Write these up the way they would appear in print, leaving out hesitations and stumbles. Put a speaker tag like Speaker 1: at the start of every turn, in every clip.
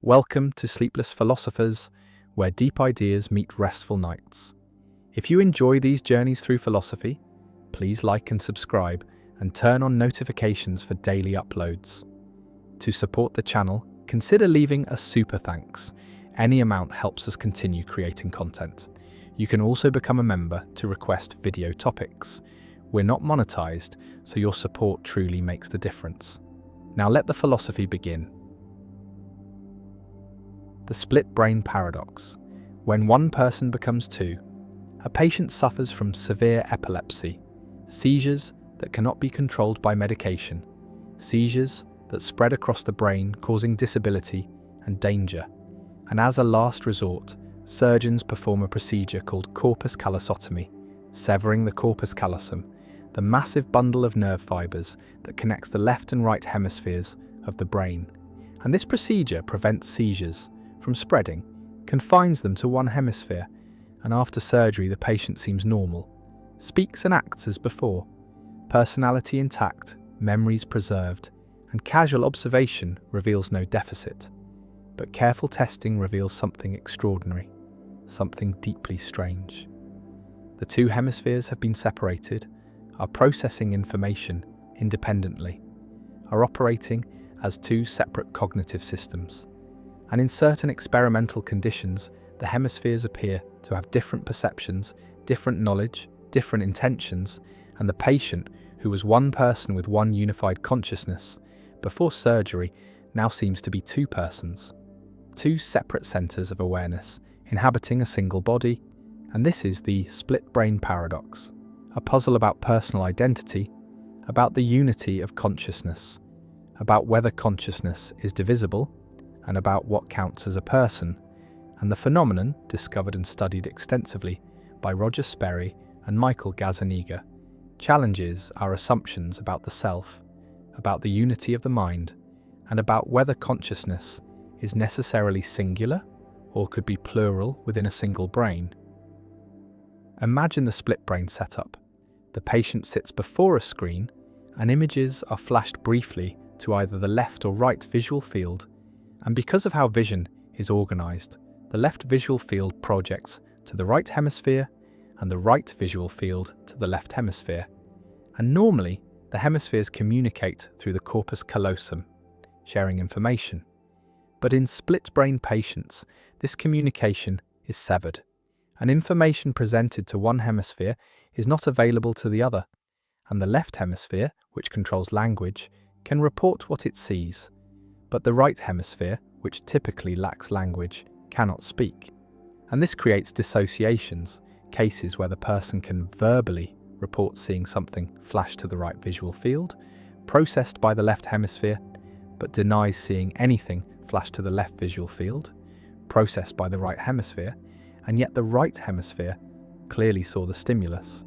Speaker 1: Welcome to Sleepless Philosophers, where deep ideas meet restful nights. If you enjoy these journeys through philosophy, please like and subscribe and turn on notifications for daily uploads. To support the channel, consider leaving a super thanks. Any amount helps us continue creating content. You can also become a member to request video topics. We're not monetized, so your support truly makes the difference. Now let the philosophy begin. The split brain paradox. When one person becomes two, a patient suffers from severe epilepsy, seizures that cannot be controlled by medication, seizures that spread across the brain causing disability and danger. And as a last resort, surgeons perform a procedure called corpus callosotomy, severing the corpus callosum, the massive bundle of nerve fibers that connects the left and right hemispheres of the brain. And this procedure prevents seizures from spreading, confines them to one hemisphere, and after surgery the patient seems normal, speaks and acts as before, personality intact, memories preserved, and casual observation reveals no deficit. But careful testing reveals something extraordinary, something deeply strange. The two hemispheres have been separated, are processing information independently, are operating as two separate cognitive systems. And in certain experimental conditions, the hemispheres appear to have different perceptions, different knowledge, different intentions, and the patient, who was one person with one unified consciousness, before surgery now seems to be two persons, two separate centers of awareness inhabiting a single body, and this is the split brain paradox, a puzzle about personal identity, about the unity of consciousness, about whether consciousness is divisible, and about what counts as a person, and the phenomenon, discovered and studied extensively by Roger Sperry and Michael Gazzaniga, challenges our assumptions about the self, about the unity of the mind, and about whether consciousness is necessarily singular or could be plural within a single brain. Imagine the split brain setup. The patient sits before a screen, and images are flashed briefly to either the left or right visual field. And because of how vision is organized, the left visual field projects to the right hemisphere and the right visual field to the left hemisphere. And normally, the hemispheres communicate through the corpus callosum, sharing information. But in split brain patients, this communication is severed, and information presented to one hemisphere is not available to the other, and the left hemisphere, which controls language, can report what it sees. But the right hemisphere, which typically lacks language, cannot speak. And this creates dissociations, cases where the person can verbally report seeing something flash to the right visual field, processed by the left hemisphere, but denies seeing anything flash to the left visual field, processed by the right hemisphere, and yet the right hemisphere clearly saw the stimulus.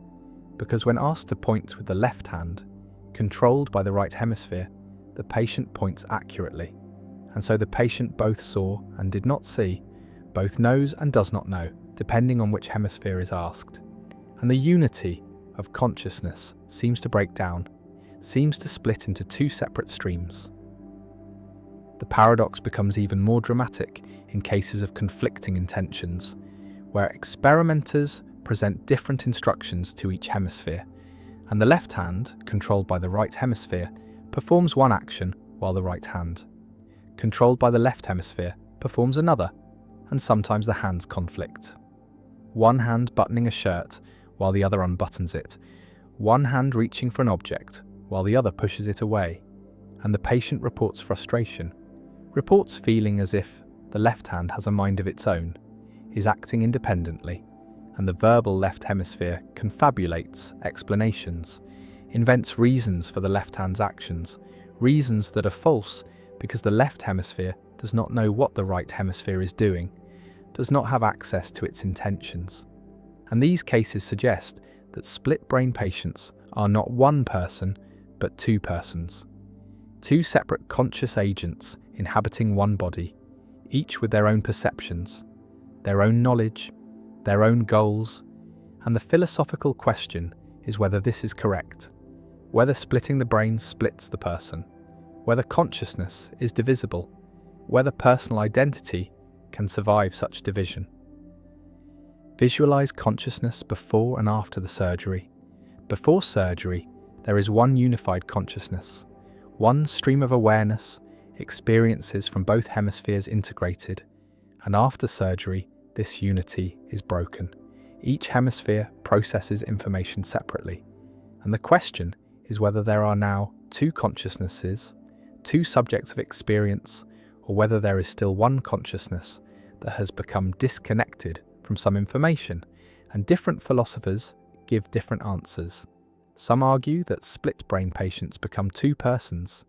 Speaker 1: Because when asked to point with the left hand, controlled by the right hemisphere, the patient points accurately, and so the patient both saw and did not see, both knows and does not know, depending on which hemisphere is asked. And the unity of consciousness seems to break down, seems to split into two separate streams. The paradox becomes even more dramatic in cases of conflicting intentions, where experimenters present different instructions to each hemisphere, and the left hand, controlled by the right hemisphere, performs one action while the right hand, controlled by the left hemisphere, performs another, and sometimes the hands conflict. One hand buttoning a shirt while the other unbuttons it, one hand reaching for an object while the other pushes it away, and the patient reports frustration, reports feeling as if the left hand has a mind of its own, is acting independently, and the verbal left hemisphere confabulates explanations, invents reasons for the left hand's actions, reasons that are false because the left hemisphere does not know what the right hemisphere is doing, does not have access to its intentions. And these cases suggest that split brain patients are not one person, but two persons. Two separate conscious agents inhabiting one body, each with their own perceptions, their own knowledge, their own goals, and the philosophical question is whether this is correct. Whether splitting the brain splits the person, whether consciousness is divisible, whether personal identity can survive such division. Visualize consciousness before and after the surgery. Before surgery, there is one unified consciousness, one stream of awareness, experiences from both hemispheres integrated, and after surgery, this unity is broken. Each hemisphere processes information separately, and the question is whether there are now two consciousnesses, two subjects of experience, or whether there is still one consciousness that has become disconnected from some information, and different philosophers give different answers. Some argue that split brain patients become two persons,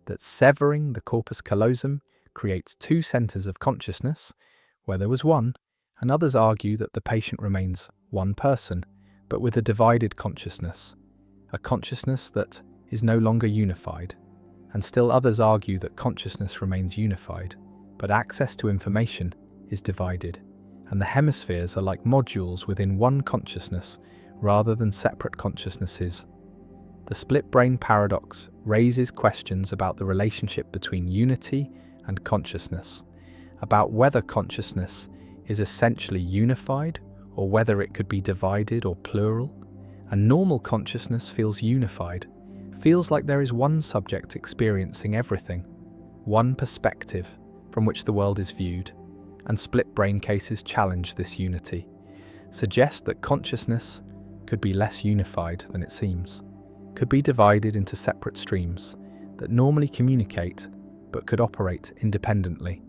Speaker 1: that severing the corpus callosum creates two centers of consciousness where there was one, and others argue that the patient remains one person, but with a divided consciousness, a consciousness that is no longer unified. And still others argue that consciousness remains unified, but access to information is divided, and the hemispheres are like modules within one consciousness rather than separate consciousnesses. The split brain paradox raises questions about the relationship between unity and consciousness, about whether consciousness is essentially unified or whether it could be divided or plural. And normal consciousness feels unified, feels like there is one subject experiencing everything, one perspective from which the world is viewed, and split brain cases challenge this unity, suggest that consciousness could be less unified than it seems, could be divided into separate streams that normally communicate but could operate independently.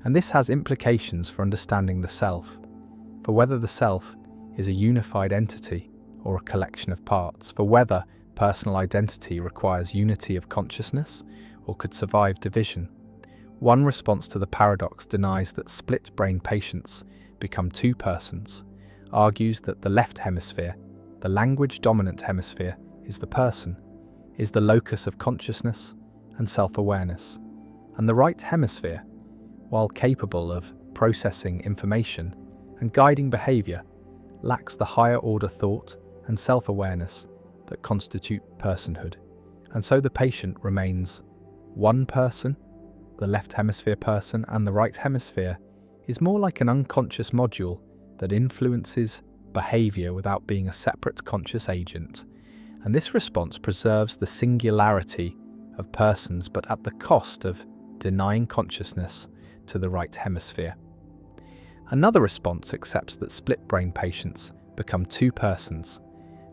Speaker 1: And this has implications for understanding the self, for whether the self is a unified entity or a collection of parts, for whether personal identity requires unity of consciousness or could survive division. One response to the paradox denies that split brain patients become two persons, argues that the left hemisphere, the language-dominant hemisphere, is the person, is the locus of consciousness and self-awareness, and the right hemisphere, while capable of processing information and guiding behavior, lacks the higher-order thought and self-awareness that constitute personhood. And so the patient remains one person, the left hemisphere person, and the right hemisphere is more like an unconscious module that influences behavior without being a separate conscious agent. And this response preserves the singularity of persons, but at the cost of denying consciousness to the right hemisphere. Another response accepts that split brain patients become two persons,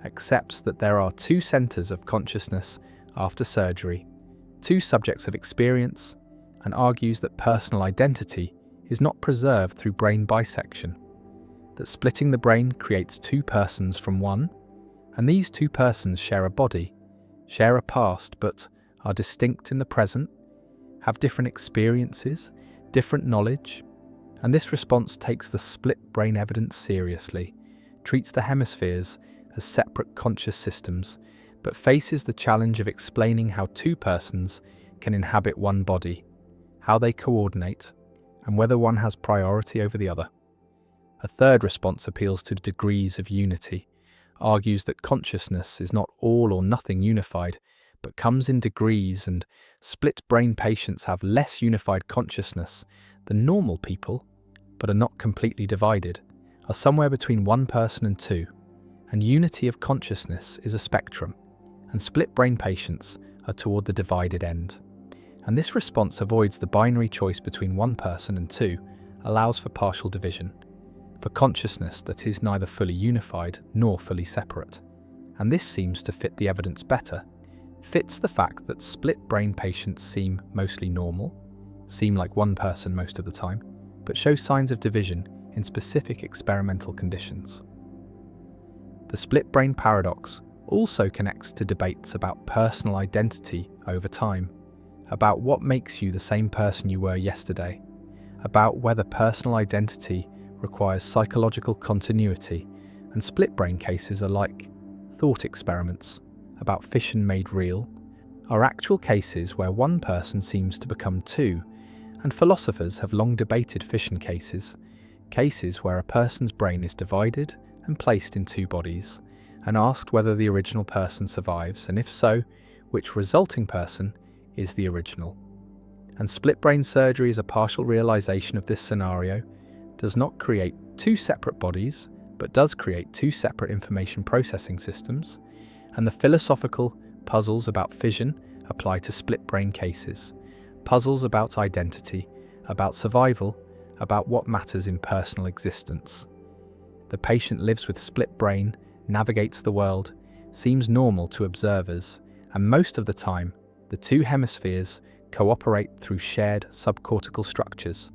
Speaker 1: accepts that there are two centers of consciousness after surgery, two subjects of experience, and argues that personal identity is not preserved through brain bisection, that splitting the brain creates two persons from one, and these two persons share a body, share a past, but are distinct in the present, have different experiences, different knowledge. And this response takes the split brain evidence seriously, treats the hemispheres as separate conscious systems, but faces the challenge of explaining how two persons can inhabit one body, how they coordinate, and whether one has priority over the other. A third response appeals to degrees of unity, argues that consciousness is not all or nothing unified, but comes in degrees, and split brain patients have less unified consciousness than normal people, but are not completely divided, are somewhere between one person and two, and unity of consciousness is a spectrum, and split brain patients are toward the divided end. And this response avoids the binary choice between one person and two, allows for partial division, for consciousness that is neither fully unified nor fully separate. And this seems to fit the evidence better, fits the fact that split brain patients seem mostly normal, seem like one person most of the time, but show signs of division in specific experimental conditions. The split brain paradox also connects to debates about personal identity over time, about what makes you the same person you were yesterday, about whether personal identity requires psychological continuity, and split brain cases are like thought experiments about fission made real, are actual cases where one person seems to become two, and philosophers have long debated fission cases, cases where a person's brain is divided and placed in two bodies, and asked whether the original person survives, and if so, which resulting person is the original. And split brain surgery is a partial realization of this scenario, does not create two separate bodies, but does create two separate information processing systems, and the philosophical puzzles about fission apply to split brain cases, puzzles about identity, about survival, about what matters in personal existence. The patient lives with split brain, navigates the world, seems normal to observers, and most of the time, the two hemispheres cooperate through shared subcortical structures,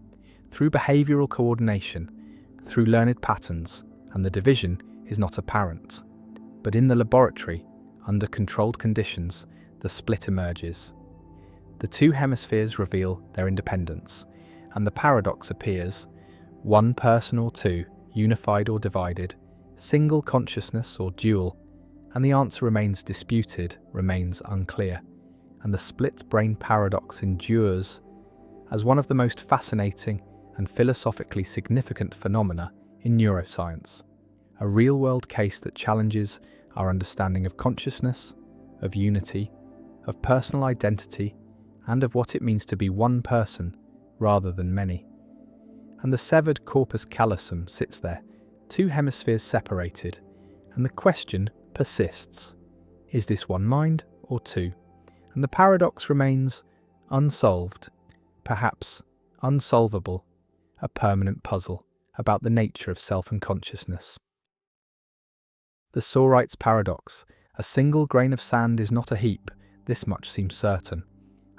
Speaker 1: through behavioral coordination, through learned patterns, and the division is not apparent. But in the laboratory, under controlled conditions, the split emerges. The two hemispheres reveal their independence, and the paradox appears: one person or two, unified or divided, single consciousness or dual, and the answer remains disputed, remains unclear, and the split brain paradox endures as one of the most fascinating and philosophically significant phenomena in neuroscience, a real-world case that challenges our understanding of consciousness, of unity, of personal identity, and of what it means to be one person rather than many. And the severed corpus callosum sits there, two hemispheres separated, and the question persists: is this one mind or two? And the paradox remains unsolved, perhaps unsolvable, a permanent puzzle about the nature of self and consciousness. The Sorites paradox: a single grain of sand is not a heap, this much seems certain.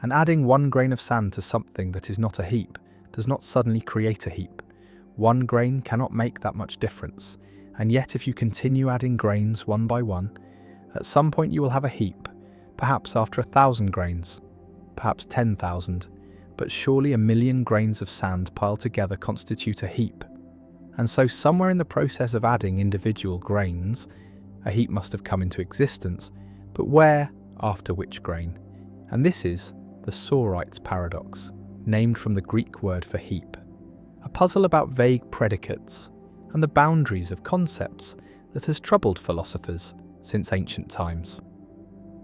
Speaker 1: And adding one grain of sand to something that is not a heap does not suddenly create a heap. One grain cannot make that much difference, and yet if you continue adding grains one by one, at some point you will have a heap, perhaps after 1,000 grains, perhaps 10,000, but surely 1,000,000 grains of sand piled together constitute a heap. And so somewhere in the process of adding individual grains, a heap must have come into existence, but where, after which grain? And this is the Sorites paradox, named from the Greek word for heap, a puzzle about vague predicates and the boundaries of concepts that has troubled philosophers since ancient times.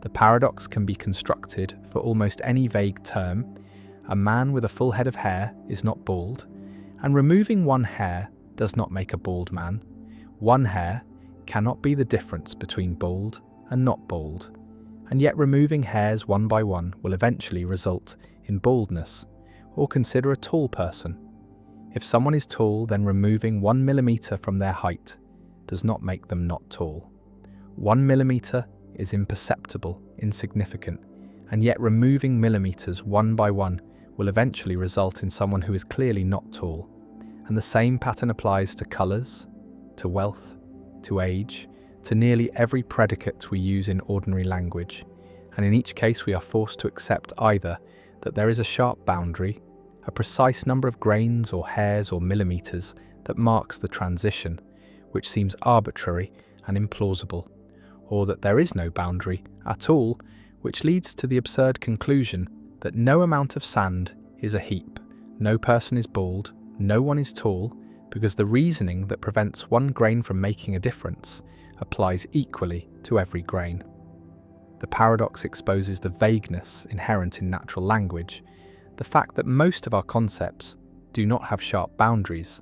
Speaker 1: The paradox can be constructed for almost any vague term. A man with a full head of hair is not bald, and removing one hair does not make a bald man. One hair cannot be the difference between bald and not bald, and yet removing hairs one by one will eventually result in baldness. Or consider a tall person. If someone is tall, then removing 1 millimeter from their height does not make them not tall. 1 millimeter is imperceptible, insignificant, and yet removing millimeters one by one will eventually result in someone who is clearly not tall. And the same pattern applies to colours, to wealth, to age, to nearly every predicate we use in ordinary language. And in each case we are forced to accept either that there is a sharp boundary, a precise number of grains or hairs or millimeters that marks the transition, which seems arbitrary and implausible, or that there is no boundary at all, which leads to the absurd conclusion that no amount of sand is a heap, no person is bald, no one is tall, because the reasoning that prevents one grain from making a difference applies equally to every grain. The paradox exposes the vagueness inherent in natural language, the fact that most of our concepts do not have sharp boundaries,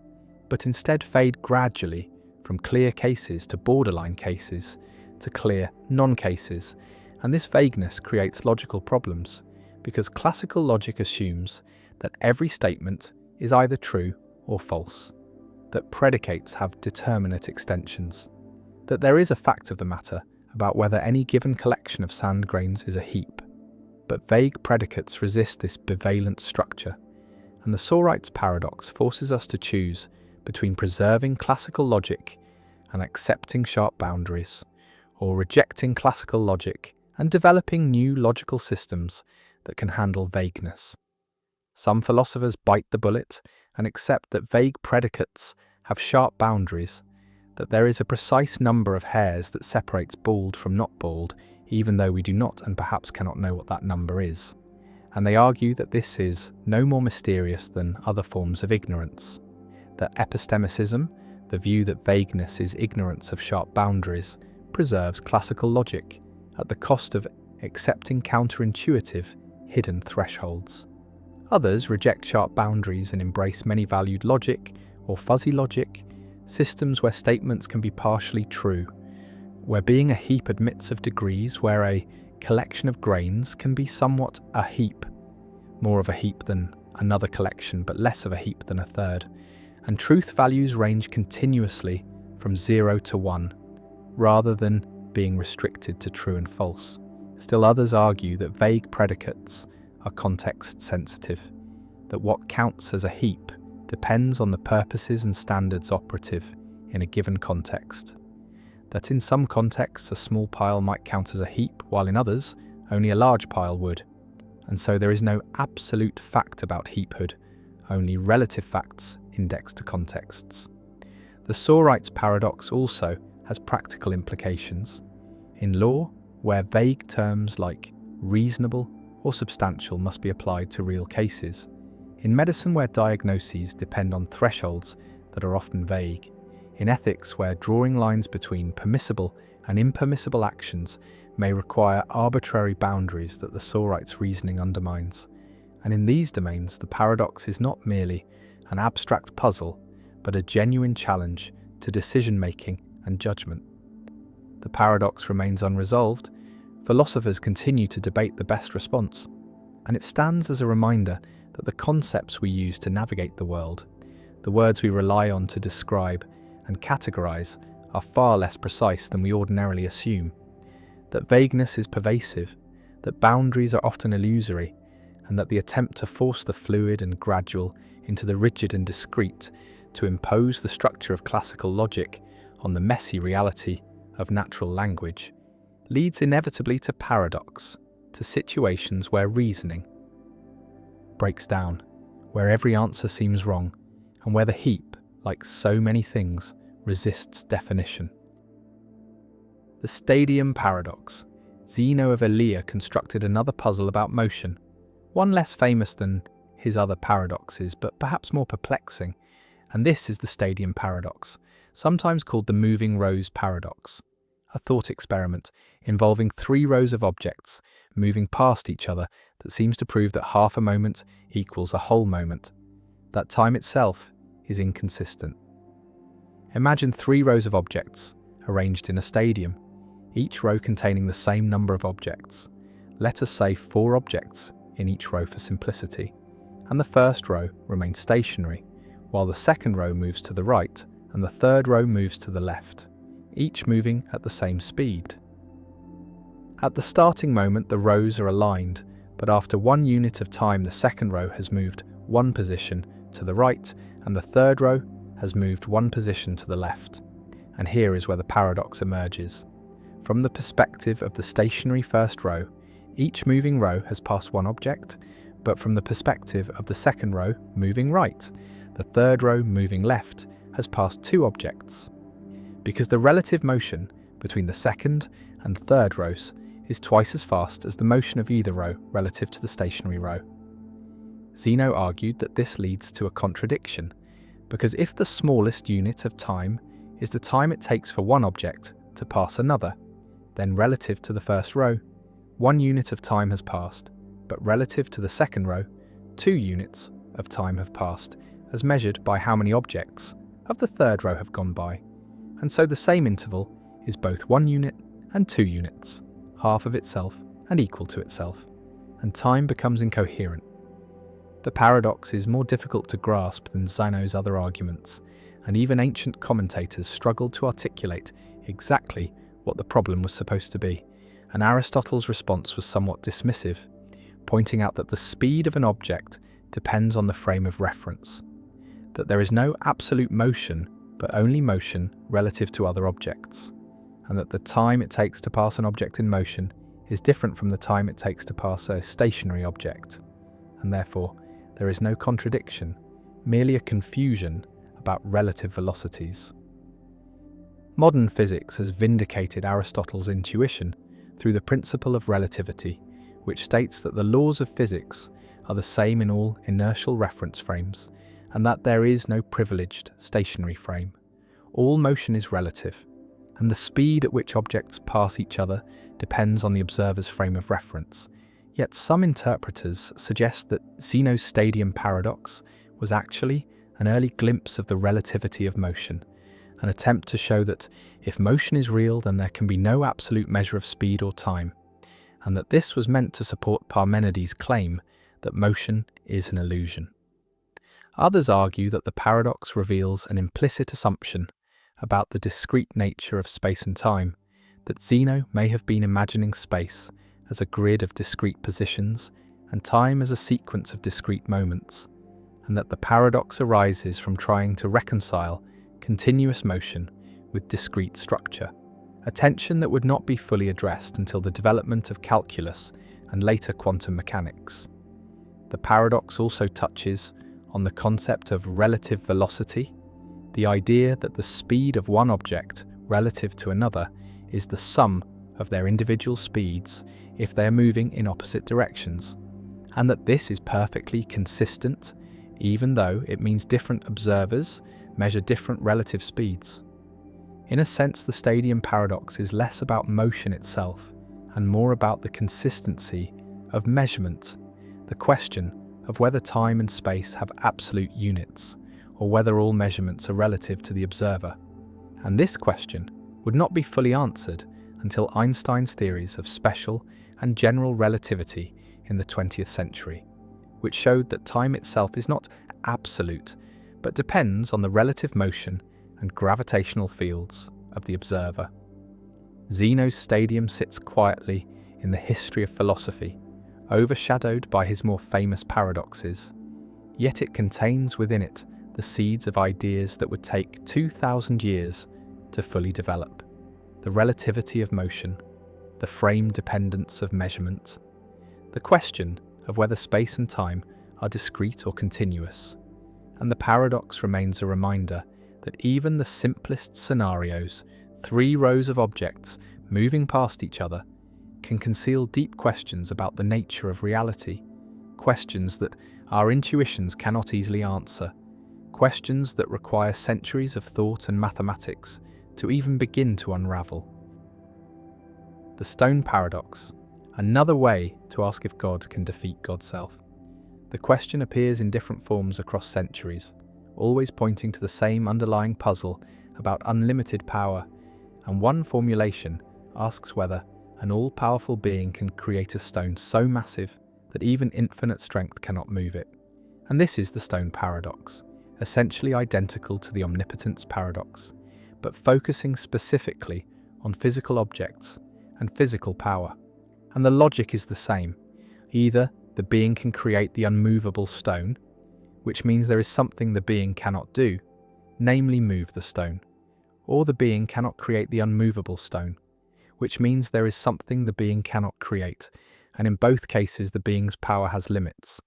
Speaker 1: but instead fade gradually from clear cases to borderline cases to clear non-cases, and this vagueness creates logical problems, because classical logic assumes that every statement is either true or false, that predicates have determinate extensions, that there is a fact of the matter about whether any given collection of sand grains is a heap. But vague predicates resist this bivalent structure, and the Sorites paradox forces us to choose between preserving classical logic and accepting sharp boundaries, or rejecting classical logic and developing new logical systems that can handle vagueness. Some philosophers bite the bullet and accept that vague predicates have sharp boundaries, that there is a precise number of hairs that separates bald from not bald, even though we do not and perhaps cannot know what that number is. And they argue that this is no more mysterious than other forms of ignorance. That epistemicism, the view that vagueness is ignorance of sharp boundaries, preserves classical logic at the cost of accepting counterintuitive, hidden thresholds. Others reject sharp boundaries and embrace many-valued logic or fuzzy logic, systems where statements can be partially true, where being a heap admits of degrees, where a collection of grains can be somewhat a heap, more of a heap than another collection, but less of a heap than a third, and truth values range continuously from 0 to 1, rather than being restricted to true and false. Still others argue that vague predicates are context-sensitive, that what counts as a heap depends on the purposes and standards operative in a given context, that in some contexts a small pile might count as a heap, while in others only a large pile would, and so there is no absolute fact about heaphood, only relative facts indexed to contexts. The Sorites paradox also has practical implications. In law, where vague terms like reasonable or substantial must be applied to real cases. In medicine, where diagnoses depend on thresholds that are often vague. In ethics, where drawing lines between permissible and impermissible actions may require arbitrary boundaries that the Sorites' reasoning undermines. And in these domains, the paradox is not merely an abstract puzzle, but a genuine challenge to decision-making and judgment. The paradox remains unresolved. Philosophers continue to debate the best response, and it stands as a reminder that the concepts we use to navigate the world, the words we rely on to describe and categorize, are far less precise than we ordinarily assume, that vagueness is pervasive, that boundaries are often illusory, and that the attempt to force the fluid and gradual into the rigid and discrete, to impose the structure of classical logic on the messy reality of natural language, leads inevitably to paradox, to situations where reasoning breaks down, where every answer seems wrong, and where the heap, like so many things, resists definition. The stadium paradox. Zeno of Elea constructed another puzzle about motion, one less famous than his other paradoxes, but perhaps more perplexing, and this is the stadium paradox, sometimes called the moving rows paradox, a thought experiment involving 3 rows of objects moving past each other that seems to prove that half a moment equals a whole moment, that time itself is inconsistent. Imagine 3 rows of objects arranged in a stadium, each row containing the same number of objects. Let us say 4 objects in each row for simplicity, and the first row remains stationary, while the second row moves to the right and the third row moves to the left, each moving at the same speed. At the starting moment, the rows are aligned, but after 1 unit of time, the second row has moved 1 position to the right and the third row has moved 1 position to the left. And here is where the paradox emerges. From the perspective of the stationary first row, each moving row has passed 1 object, but from the perspective of the second row moving right, the third row moving left has passed 2 objects. Because the relative motion between the second and third rows is twice as fast as the motion of either row relative to the stationary row. Zeno argued that this leads to a contradiction, because if the smallest unit of time is the time it takes for one object to pass another, then relative to the first row, 1 unit of time has passed, but relative to the second row, 2 units of time have passed, as measured by how many objects of the third row have gone by. And so the same interval is both 1 unit and 2 units, half of itself and equal to itself, and time becomes incoherent. The paradox is more difficult to grasp than Zeno's other arguments, and even ancient commentators struggled to articulate exactly what the problem was supposed to be, and Aristotle's response was somewhat dismissive, pointing out that the speed of an object depends on the frame of reference, that there is no absolute motion, but only motion relative to other objects, and that the time it takes to pass an object in motion is different from the time it takes to pass a stationary object, and therefore there is no contradiction, merely a confusion about relative velocities. Modern physics has vindicated Aristotle's intuition through the principle of relativity, which states that the laws of physics are the same in all inertial reference frames, and that there is no privileged stationary frame. All motion is relative, and the speed at which objects pass each other depends on the observer's frame of reference, Yet some interpreters suggest that Zeno's stadium paradox was actually an early glimpse of the relativity of motion, an attempt to show that if motion is real, then there can be no absolute measure of speed or time, and that this was meant to support Parmenides' claim that motion is an illusion. Others argue that the paradox reveals an implicit assumption about the discrete nature of space and time, that Zeno may have been imagining space as a grid of discrete positions and time as a sequence of discrete moments, and that the paradox arises from trying to reconcile continuous motion with discrete structure, a tension that would not be fully addressed until the development of calculus and later quantum mechanics. The paradox also touches on the concept of relative velocity, the idea that the speed of one object relative to another is the sum of their individual speeds if they are moving in opposite directions, and that this is perfectly consistent even though it means different observers measure different relative speeds. In a sense, the stadium paradox is less about motion itself and more about the consistency of measurement, the question of whether time and space have absolute units, or whether all measurements are relative to the observer. And this question would not be fully answered until Einstein's theories of special and general relativity in the 20th century, which showed that time itself is not absolute, but depends on the relative motion and gravitational fields of the observer. Zeno's stadium sits quietly in the history of philosophy, overshadowed by his more famous paradoxes, yet it contains within it the seeds of ideas that would take 2,000 years to fully develop: the relativity of motion, the frame dependence of measurement, the question of whether space and time are discrete or continuous, and the paradox remains a reminder that even the simplest scenarios, 3 rows of objects moving past each other, can conceal deep questions about the nature of reality, questions that our intuitions cannot easily answer, questions that require centuries of thought and mathematics to even begin to unravel. The stone paradox, another way to ask if God can defeat God's self. The question appears in different forms across centuries, always pointing to the same underlying puzzle about unlimited power, and one formulation asks whether an all-powerful being can create a stone so massive that even infinite strength cannot move it. And this is the stone paradox, essentially identical to the omnipotence paradox, but focusing specifically on physical objects and physical power. And the logic is the same. Either the being can create the unmovable stone, which means there is something the being cannot do, namely move the stone, or the being cannot create the unmovable stone, which means there is something the being cannot create, and in both cases the being's power has limits.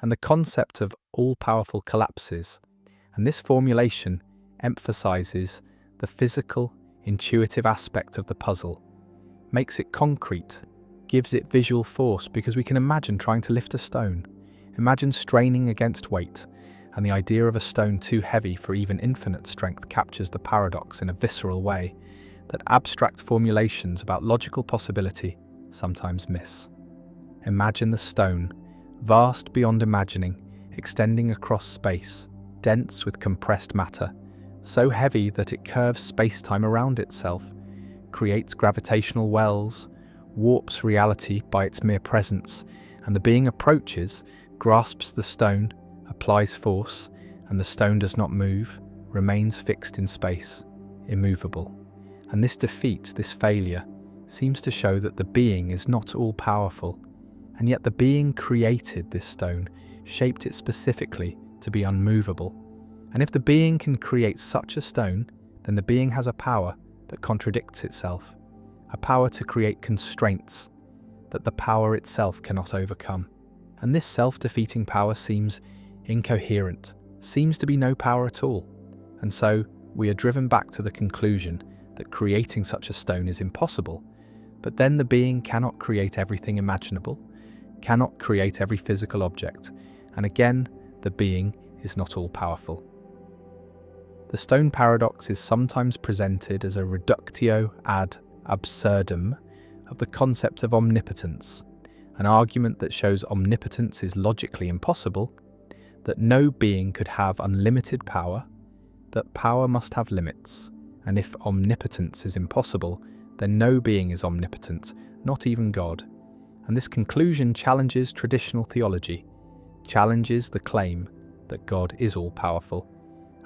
Speaker 1: And the concept of all-powerful collapses, and this formulation emphasizes the physical, intuitive aspect of the puzzle, makes it concrete, gives it visual force, because we can imagine trying to lift a stone, imagine straining against weight, and the idea of a stone too heavy for even infinite strength captures the paradox in a visceral way that abstract formulations about logical possibility sometimes miss. Imagine the stone, vast beyond imagining, extending across space, dense with compressed matter, so heavy that it curves space-time around itself, creates gravitational wells, warps reality by its mere presence, and the being approaches, grasps the stone, applies force, and the stone does not move, remains fixed in space, immovable. And this defeat, this failure, seems to show that the being is not all-powerful, and yet the being created this stone, shaped it specifically to be unmovable. And if the being can create such a stone, then the being has a power that contradicts itself, a power to create constraints that the power itself cannot overcome. And this self-defeating power seems incoherent, seems to be no power at all. And so we are driven back to the conclusion that creating such a stone is impossible, but then the being cannot create everything imaginable, cannot create every physical object, and again, the being is not all-powerful. The stone paradox is sometimes presented as a reductio ad absurdum of the concept of omnipotence, an argument that shows omnipotence is logically impossible, that no being could have unlimited power, that power must have limits, and if omnipotence is impossible, then no being is omnipotent, not even God. And this conclusion challenges traditional theology, challenges the claim that God is all-powerful,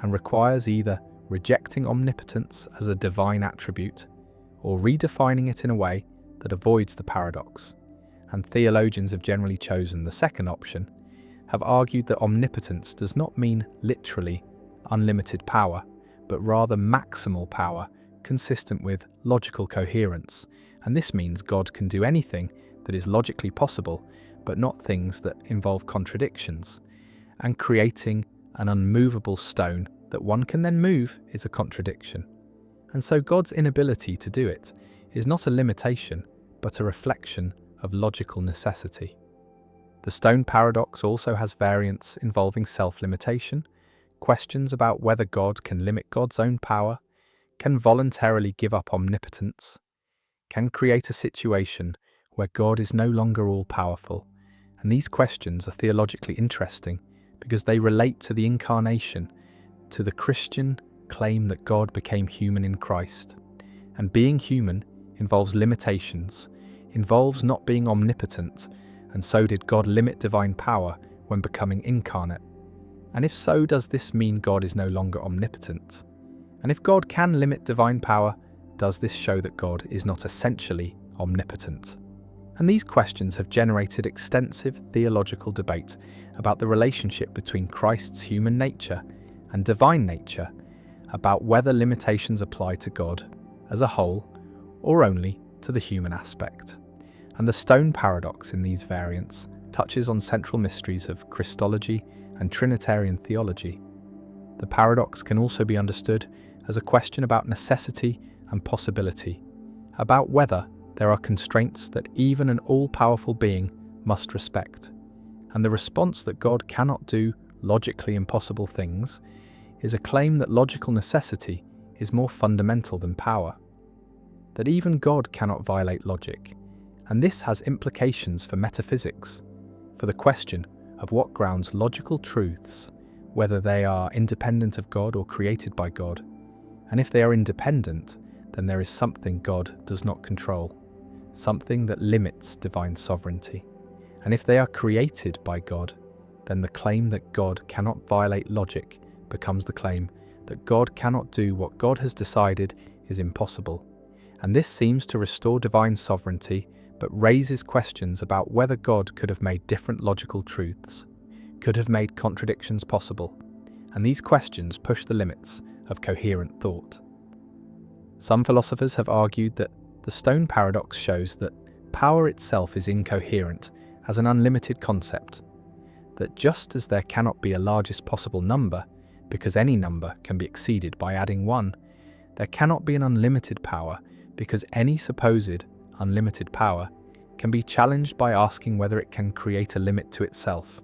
Speaker 1: and requires either rejecting omnipotence as a divine attribute or redefining it in a way that avoids the paradox. And theologians have generally chosen the second option, have argued that omnipotence does not mean literally unlimited power, but rather maximal power consistent with logical coherence. And this means God can do anything that is logically possible, but not things that involve contradictions. And creating an unmovable stone that one can then move is a contradiction. And so God's inability to do it is not a limitation, but a reflection of logical necessity. The stone paradox also has variants involving self-limitation, questions about whether God can limit God's own power, can voluntarily give up omnipotence, can create a situation where God is no longer all-powerful. And these questions are theologically interesting because they relate to the incarnation, to the Christian claim that God became human in Christ. And being human involves limitations, involves not being omnipotent, and so did God limit divine power when becoming incarnate? And if so, does this mean God is no longer omnipotent? And if God can limit divine power, does this show that God is not essentially omnipotent? And these questions have generated extensive theological debate about the relationship between Christ's human nature and divine nature, about whether limitations apply to God as a whole or only to the human aspect. And the stone paradox in these variants touches on central mysteries of Christology and Trinitarian theology. The paradox can also be understood as a question about necessity and possibility, about whether there are constraints that even an all-powerful being must respect. And the response that God cannot do logically impossible things is a claim that logical necessity is more fundamental than power, that even God cannot violate logic. And this has implications for metaphysics, for the question of what grounds logical truths, whether they are independent of God or created by God. And if they are independent, then there is something God does not control, something that limits divine sovereignty. And if they are created by God, then the claim that God cannot violate logic becomes the claim that God cannot do what God has decided is impossible. And this seems to restore divine sovereignty, but raises questions about whether God could have made different logical truths, could have made contradictions possible. And these questions push the limits of coherent thought. Some philosophers have argued that the stone paradox shows that power itself is incoherent as an unlimited concept, that just as there cannot be a largest possible number, because any number can be exceeded by adding one, there cannot be an unlimited power, because any supposed unlimited power can be challenged by asking whether it can create a limit to itself.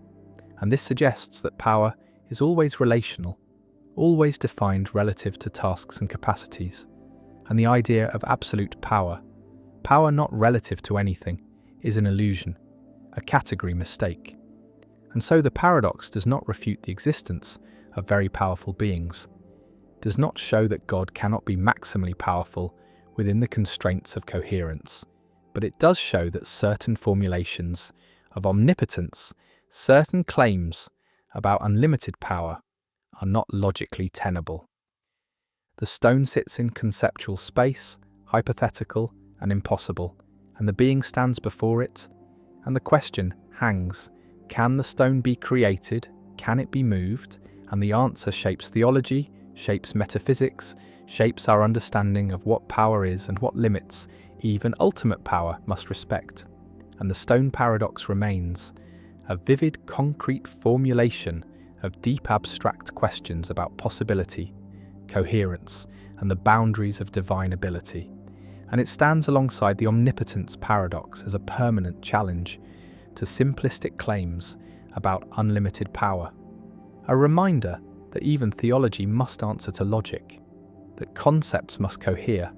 Speaker 1: And this suggests that power is always relational, always defined relative to tasks and capacities. And the idea of absolute power, power not relative to anything, is an illusion, a category mistake. And so the paradox does not refute the existence of very powerful beings, does not show that God cannot be maximally powerful within the constraints of coherence, but it does show that certain formulations of omnipotence, certain claims about unlimited power, are not logically tenable. The stone sits in conceptual space, hypothetical and impossible, and the being stands before it, and the question hangs: can the stone be created? Can it be moved? And the answer shapes theology, shapes metaphysics, shapes our understanding of what power is and what limits even ultimate power must respect. And the stone paradox remains a vivid, concrete formulation of deep abstract questions about possibility, coherence, and the boundaries of divine ability. And it stands alongside the omnipotence paradox as a permanent challenge to simplistic claims about unlimited power. A reminder that even theology must answer to logic, that concepts must cohere,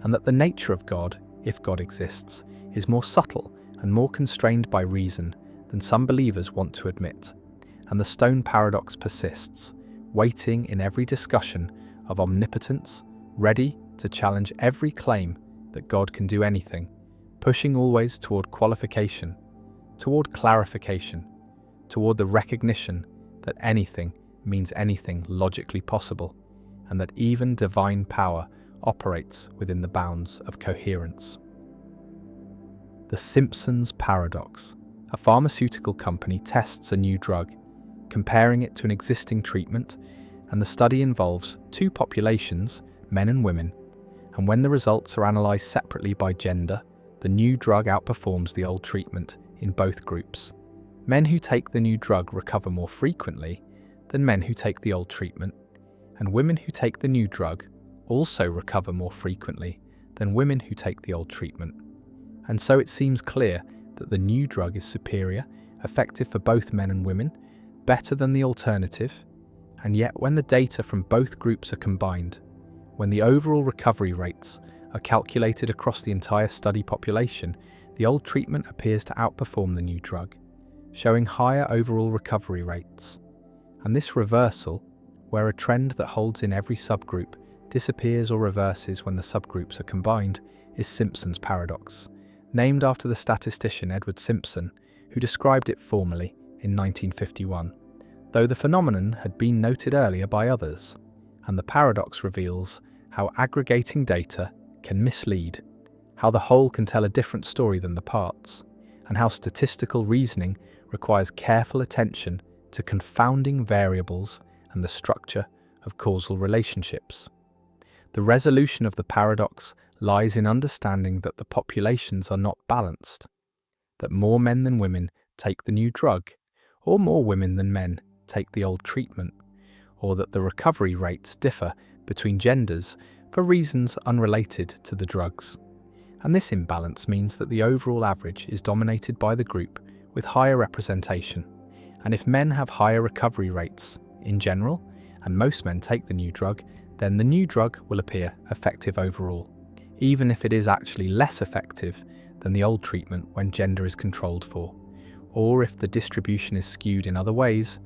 Speaker 1: and that the nature of God, if God exists, is more subtle and more constrained by reason than some believers want to admit, and the stone paradox persists, waiting in every discussion of omnipotence, ready to challenge every claim that God can do anything, pushing always toward qualification, toward clarification, toward the recognition that anything means anything logically possible, and that even divine power operates within the bounds of coherence. The Simpsons paradox. A pharmaceutical company tests a new drug, comparing it to an existing treatment, and the study involves two populations, men and women, and when the results are analysed separately by gender, the new drug outperforms the old treatment in both groups. Men who take the new drug recover more frequently than men who take the old treatment, and women who take the new drug also recover more frequently than women who take the old treatment. And so it seems clear that the new drug is superior, effective for both men and women, better than the alternative, and yet when the data from both groups are combined, when the overall recovery rates are calculated across the entire study population, the old treatment appears to outperform the new drug, showing higher overall recovery rates. And this reversal, where a trend that holds in every subgroup disappears or reverses when the subgroups are combined, is Simpson's paradox, named after the statistician Edward Simpson, who described it formally in 1951, though the phenomenon had been noted earlier by others. And the paradox reveals how aggregating data can mislead, how the whole can tell a different story than the parts, and how statistical reasoning requires careful attention to confounding variables and the structure of causal relationships. The resolution of the paradox lies in understanding that the populations are not balanced, that more men than women take the new drug, or more women than men take the old treatment, or that the recovery rates differ between genders for reasons unrelated to the drugs. And this imbalance means that the overall average is dominated by the group with higher representation. And if men have higher recovery rates in general, and most men take the new drug, then the new drug will appear effective overall, even if it is actually less effective than the old treatment when gender is controlled for. Or if the distribution is skewed in other ways,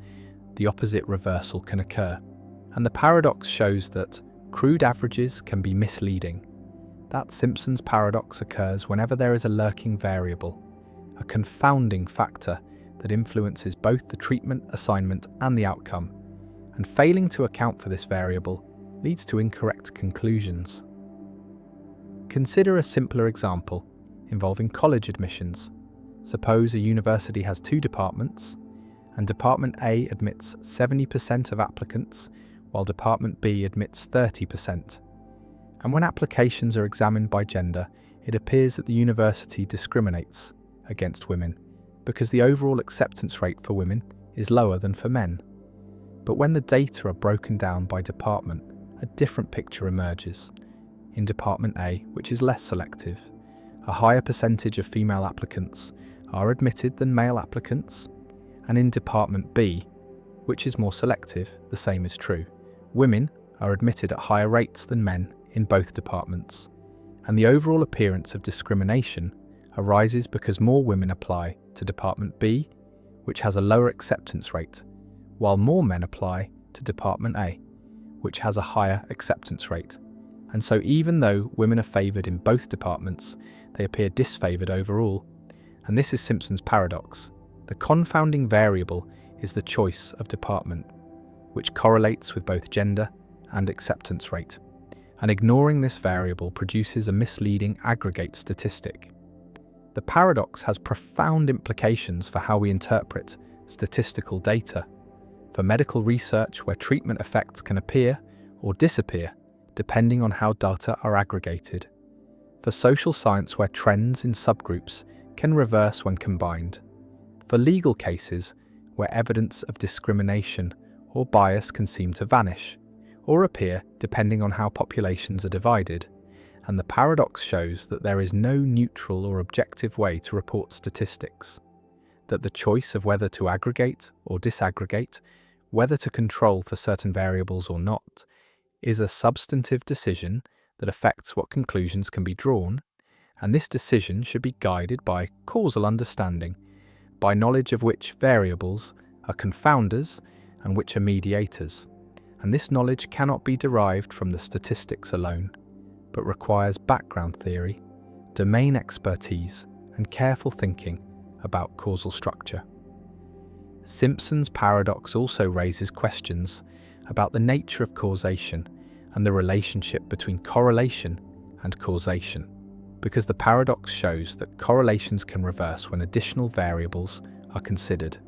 Speaker 1: the opposite reversal can occur. And the paradox shows that crude averages can be misleading. That Simpson's paradox occurs whenever there is a lurking variable, a confounding factor that influences both the treatment assignment and the outcome, and failing to account for this variable leads to incorrect conclusions. Consider a simpler example involving college admissions. Suppose a university has two departments, and Department A admits 70% of applicants, while Department B admits 30%. And when applications are examined by gender, it appears that the university discriminates against women, because the overall acceptance rate for women is lower than for men. But when the data are broken down by department, a different picture emerges. In Department A, which is less selective, a higher percentage of female applicants are admitted than male applicants, and in Department B, which is more selective, the same is true. Women are admitted at higher rates than men in both departments, and the overall appearance of discrimination arises because more women apply to Department B, which has a lower acceptance rate, while more men apply to Department A, which has a higher acceptance rate. And so even though women are favoured in both departments, they appear disfavoured overall. And this is Simpson's paradox. The confounding variable is the choice of department, which correlates with both gender and acceptance rate. And ignoring this variable produces a misleading aggregate statistic. The paradox has profound implications for how we interpret statistical data, for medical research where treatment effects can appear or disappear depending on how data are aggregated, for social science where trends in subgroups can reverse when combined, for legal cases where evidence of discrimination or bias can seem to vanish or appear depending on how populations are divided. And the paradox shows that there is no neutral or objective way to report statistics, that the choice of whether to aggregate or disaggregate, whether to control for certain variables or not, is a substantive decision that affects what conclusions can be drawn, and this decision should be guided by causal understanding, by knowledge of which variables are confounders and which are mediators. And this knowledge cannot be derived from the statistics alone, but requires background theory, domain expertise, and careful thinking about causal structure. Simpson's paradox also raises questions about the nature of causation and the relationship between correlation and causation, because the paradox shows that correlations can reverse when additional variables are considered,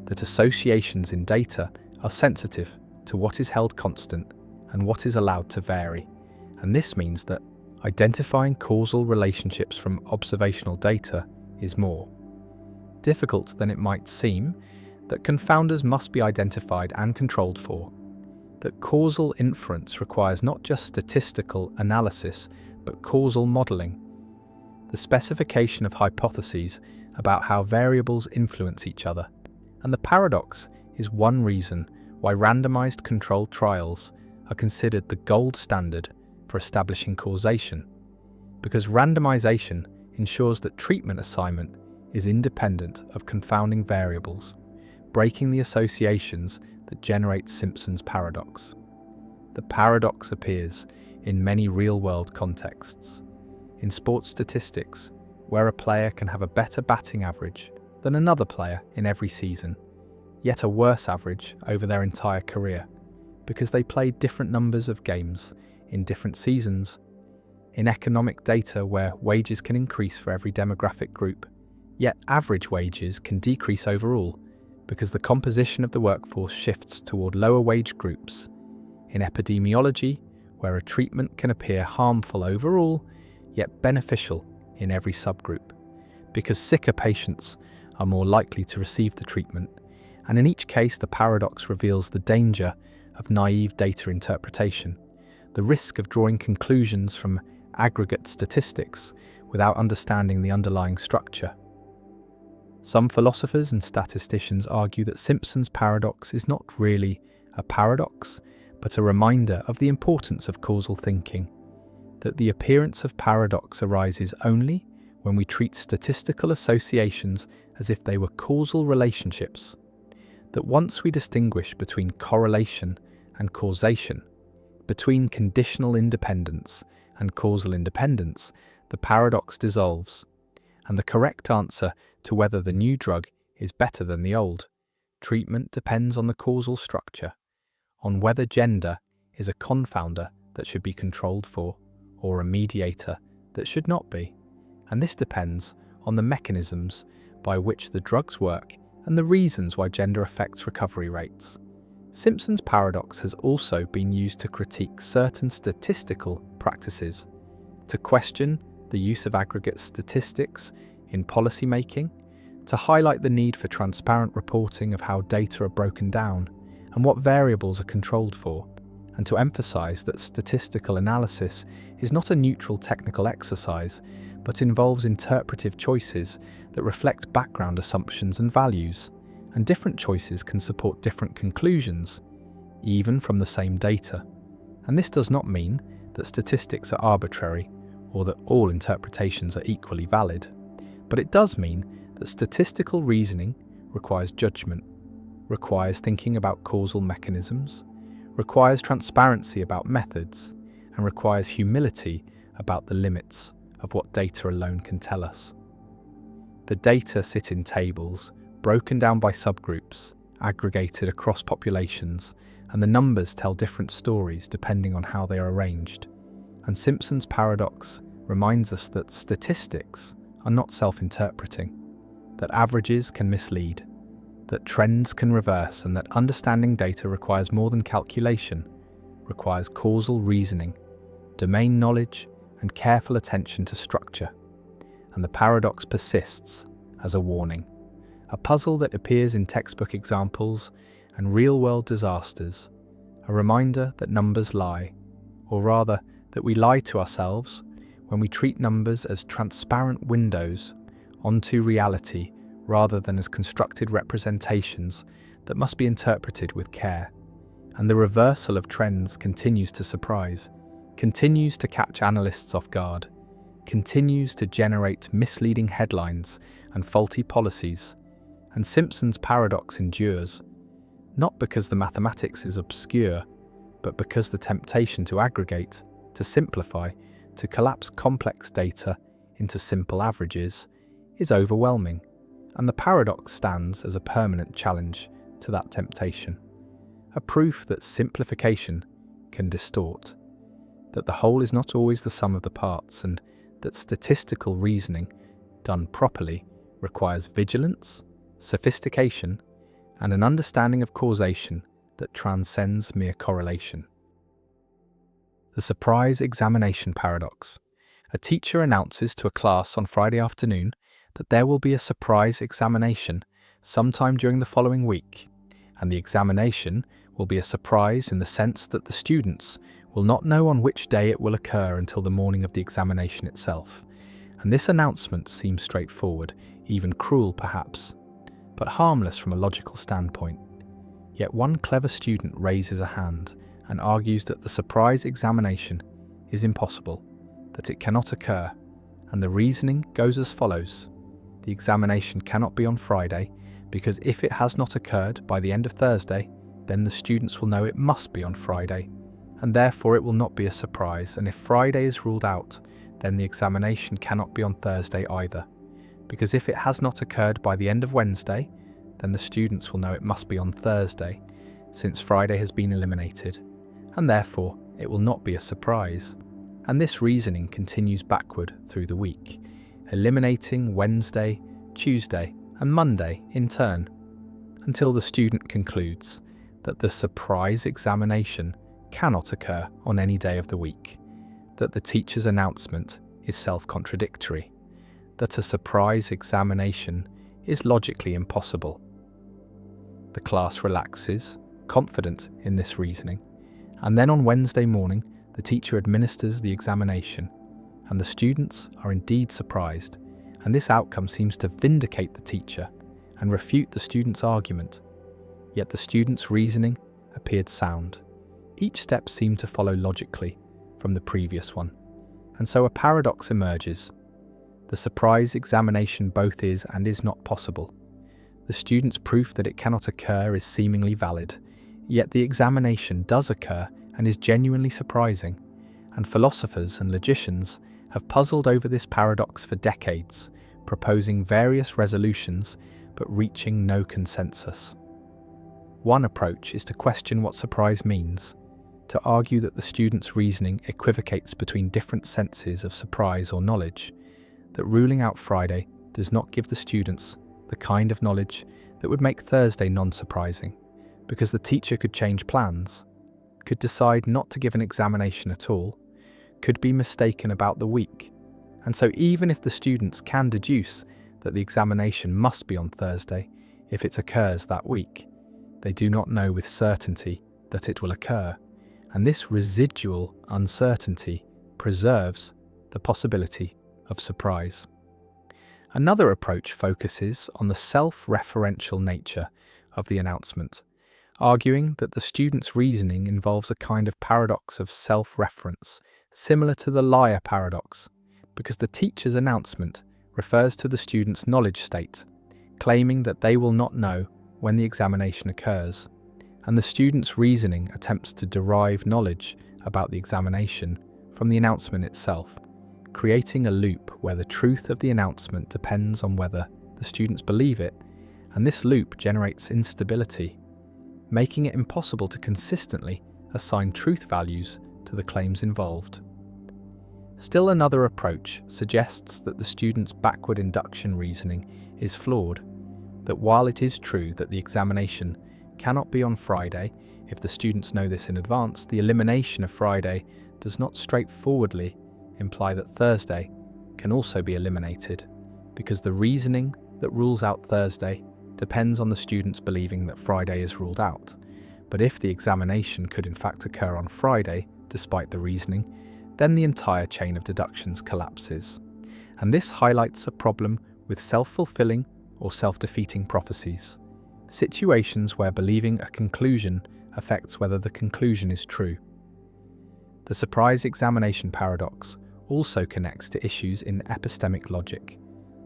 Speaker 1: that associations in data are sensitive to what is held constant and what is allowed to vary, and this means that identifying causal relationships from observational data is more difficult than it might seem, that confounders must be identified and controlled for, that causal inference requires not just statistical analysis but causal modelling, the specification of hypotheses about how variables influence each other. And the paradox is one reason why randomized controlled trials are considered the gold standard for establishing causation, because randomization ensures that treatment assignment is independent of confounding variables, breaking the associations that generate Simpson's paradox. The paradox appears in many real-world contexts. In sports statistics, where a player can have a better batting average than another player in every season, yet a worse average over their entire career, because they played different numbers of games in different seasons. In economic data, where wages can increase for every demographic group, yet average wages can decrease overall, because the composition of the workforce shifts toward lower wage groups. In epidemiology, where a treatment can appear harmful overall, yet beneficial in every subgroup, because sicker patients are more likely to receive the treatment, and in each case the paradox reveals the danger of naive data interpretation, the risk of drawing conclusions from aggregate statistics without understanding the underlying structure. Some philosophers and statisticians argue that Simpson's paradox is not really a paradox, but a reminder of the importance of causal thinking, that the appearance of paradox arises only when we treat statistical associations as if they were causal relationships, that once we distinguish between correlation and causation, between conditional independence and causal independence, the paradox dissolves, and the correct answer to whether the new drug is better than the old treatment depends on the causal structure, on whether gender is a confounder that should be controlled for, or a mediator that should not be, and this depends on the mechanisms by which the drugs work and the reasons why gender affects recovery rates. Simpson's paradox has also been used to critique certain statistical practices, to question the use of aggregate statistics in policymaking, to highlight the need for transparent reporting of how data are broken down and what variables are controlled for, and to emphasize that statistical analysis is not a neutral technical exercise, but involves interpretive choices that reflect background assumptions and values, and different choices can support different conclusions, even from the same data. And this does not mean that statistics are arbitrary or that all interpretations are equally valid, but it does mean that statistical reasoning requires judgment, requires thinking about causal mechanisms, requires transparency about methods, and requires humility about the limits of what data alone can tell us. The data sit in tables, broken down by subgroups, aggregated across populations, and the numbers tell different stories depending on how they are arranged. And Simpson's paradox reminds us that statistics are not self-interpreting, that averages can mislead, that trends can reverse, and that understanding data requires more than calculation, requires causal reasoning, domain knowledge, and careful attention to structure. And the paradox persists as a warning, a puzzle that appears in textbook examples and real-world disasters, a reminder that numbers lie, or rather, that we lie to ourselves when we treat numbers as transparent windows onto reality rather than as constructed representations that must be interpreted with care. And the reversal of trends continues to surprise, continues to catch analysts off guard, continues to generate misleading headlines and faulty policies, and Simpson's paradox endures, not because the mathematics is obscure, but because the temptation to aggregate, to simplify, to collapse complex data into simple averages is overwhelming, and the paradox stands as a permanent challenge to that temptation, a proof that simplification can distort, that the whole is not always the sum of the parts, and that statistical reasoning, done properly, requires vigilance, sophistication, and an understanding of causation that transcends mere correlation. The surprise examination paradox. A teacher announces to a class on Friday afternoon that there will be a surprise examination sometime during the following week, and the examination will be a surprise in the sense that the students will not know on which day it will occur until the morning of the examination itself. And this announcement seems straightforward, even cruel perhaps, but harmless from a logical standpoint. Yet one clever student raises a hand and argues that the surprise examination is impossible, that it cannot occur, and the reasoning goes as follows. The examination cannot be on Friday because if it has not occurred by the end of Thursday, then the students will know it must be on Friday, and therefore it will not be a surprise, and if Friday is ruled out, then the examination cannot be on Thursday either, because if it has not occurred by the end of Wednesday, then the students will know it must be on Thursday, since Friday has been eliminated, and therefore it will not be a surprise. And this reasoning continues backward through the week, eliminating Wednesday, Tuesday, and Monday in turn, until the student concludes that the surprise examination cannot occur on any day of the week, that the teacher's announcement is self-contradictory, that a surprise examination is logically impossible. The class relaxes, confident in this reasoning, and then on Wednesday morning the teacher administers the examination, and the students are indeed surprised, and this outcome seems to vindicate the teacher and refute the student's argument. Yet the student's reasoning appeared sound. Each step seemed to follow logically from the previous one, and so a paradox emerges. The surprise examination both is and is not possible. The student's proof that it cannot occur is seemingly valid, yet the examination does occur and is genuinely surprising, and philosophers and logicians have puzzled over this paradox for decades, proposing various resolutions but reaching no consensus. One approach is to question what surprise means, to argue that the student's reasoning equivocates between different senses of surprise or knowledge, that ruling out Friday does not give the students the kind of knowledge that would make Thursday non-surprising, because the teacher could change plans, could decide not to give an examination at all, could be mistaken about the week, and so even if the students can deduce that the examination must be on Thursday if it occurs that week, they do not know with certainty that it will occur, and this residual uncertainty preserves the possibility of surprise. Another approach focuses on the self-referential nature of the announcement, arguing that the student's reasoning involves a kind of paradox of self-reference, similar to the liar paradox, because the teacher's announcement refers to the student's knowledge state, claiming that they will not know when the examination occurs, and the student's reasoning attempts to derive knowledge about the examination from the announcement itself, creating a loop where the truth of the announcement depends on whether the students believe it, and this loop generates instability, making it impossible to consistently assign truth values to the claims involved. Still another approach suggests that the student's backward induction reasoning is flawed, that while it is true that the examination cannot be on Friday if the students know this in advance, the elimination of Friday does not straightforwardly imply that Thursday can also be eliminated, because the reasoning that rules out Thursday depends on the students believing that Friday is ruled out. But if the examination could in fact occur on Friday, despite the reasoning, then the entire chain of deductions collapses. And this highlights a problem with self-fulfilling or self-defeating prophecies, situations where believing a conclusion affects whether the conclusion is true. The surprise examination paradox also connects to issues in epistemic logic,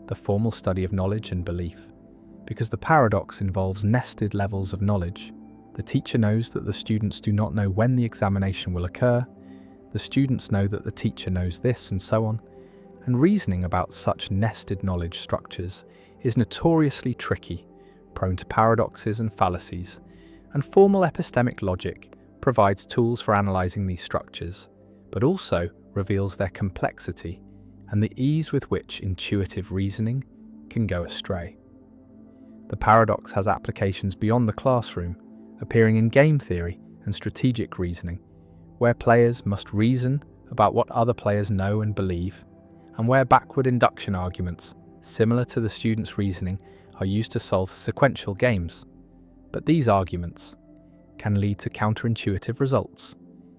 Speaker 1: the formal study of knowledge and belief. Because the paradox involves nested levels of knowledge, the teacher knows that the students do not know when the examination will occur, the students know that the teacher knows this, and so on, and reasoning about such nested knowledge structures is notoriously tricky, prone to paradoxes and fallacies, and formal epistemic logic provides tools for analysing these structures, but also reveals their complexity and the ease with which intuitive reasoning can go astray. The paradox has applications beyond the classroom, appearing in game theory and strategic reasoning, where players must reason about what other players know and believe, and where backward induction arguments, similar to the students' reasoning, are used to solve sequential games. But these arguments can lead to counterintuitive results,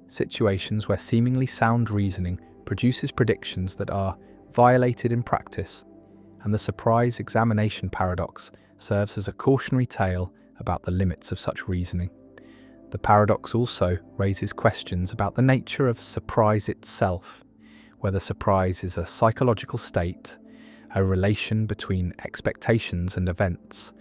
Speaker 1: situations where seemingly sound reasoning produces predictions that are violated in practice, and the surprise examination paradox serves as a cautionary tale about the limits of such reasoning. The paradox also raises questions about the nature of surprise itself, whether surprise is a psychological state, a relation between expectations and events,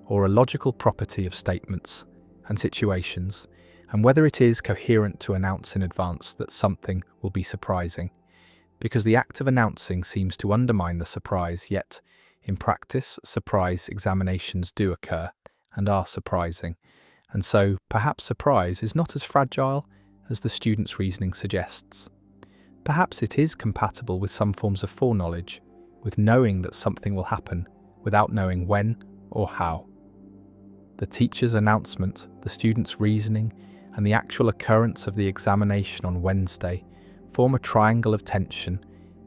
Speaker 1: or a logical property of statements and situations, and whether it is coherent to announce in advance that something will be surprising, because the act of announcing seems to undermine the surprise, yet, in practice, surprise examinations do occur and are surprising, and so perhaps surprise is not as fragile as the student's reasoning suggests. Perhaps it is compatible with some forms of foreknowledge, with knowing that something will happen without knowing when or how. The teacher's announcement, the student's reasoning, and the actual occurrence of the examination on Wednesday form a triangle of tension,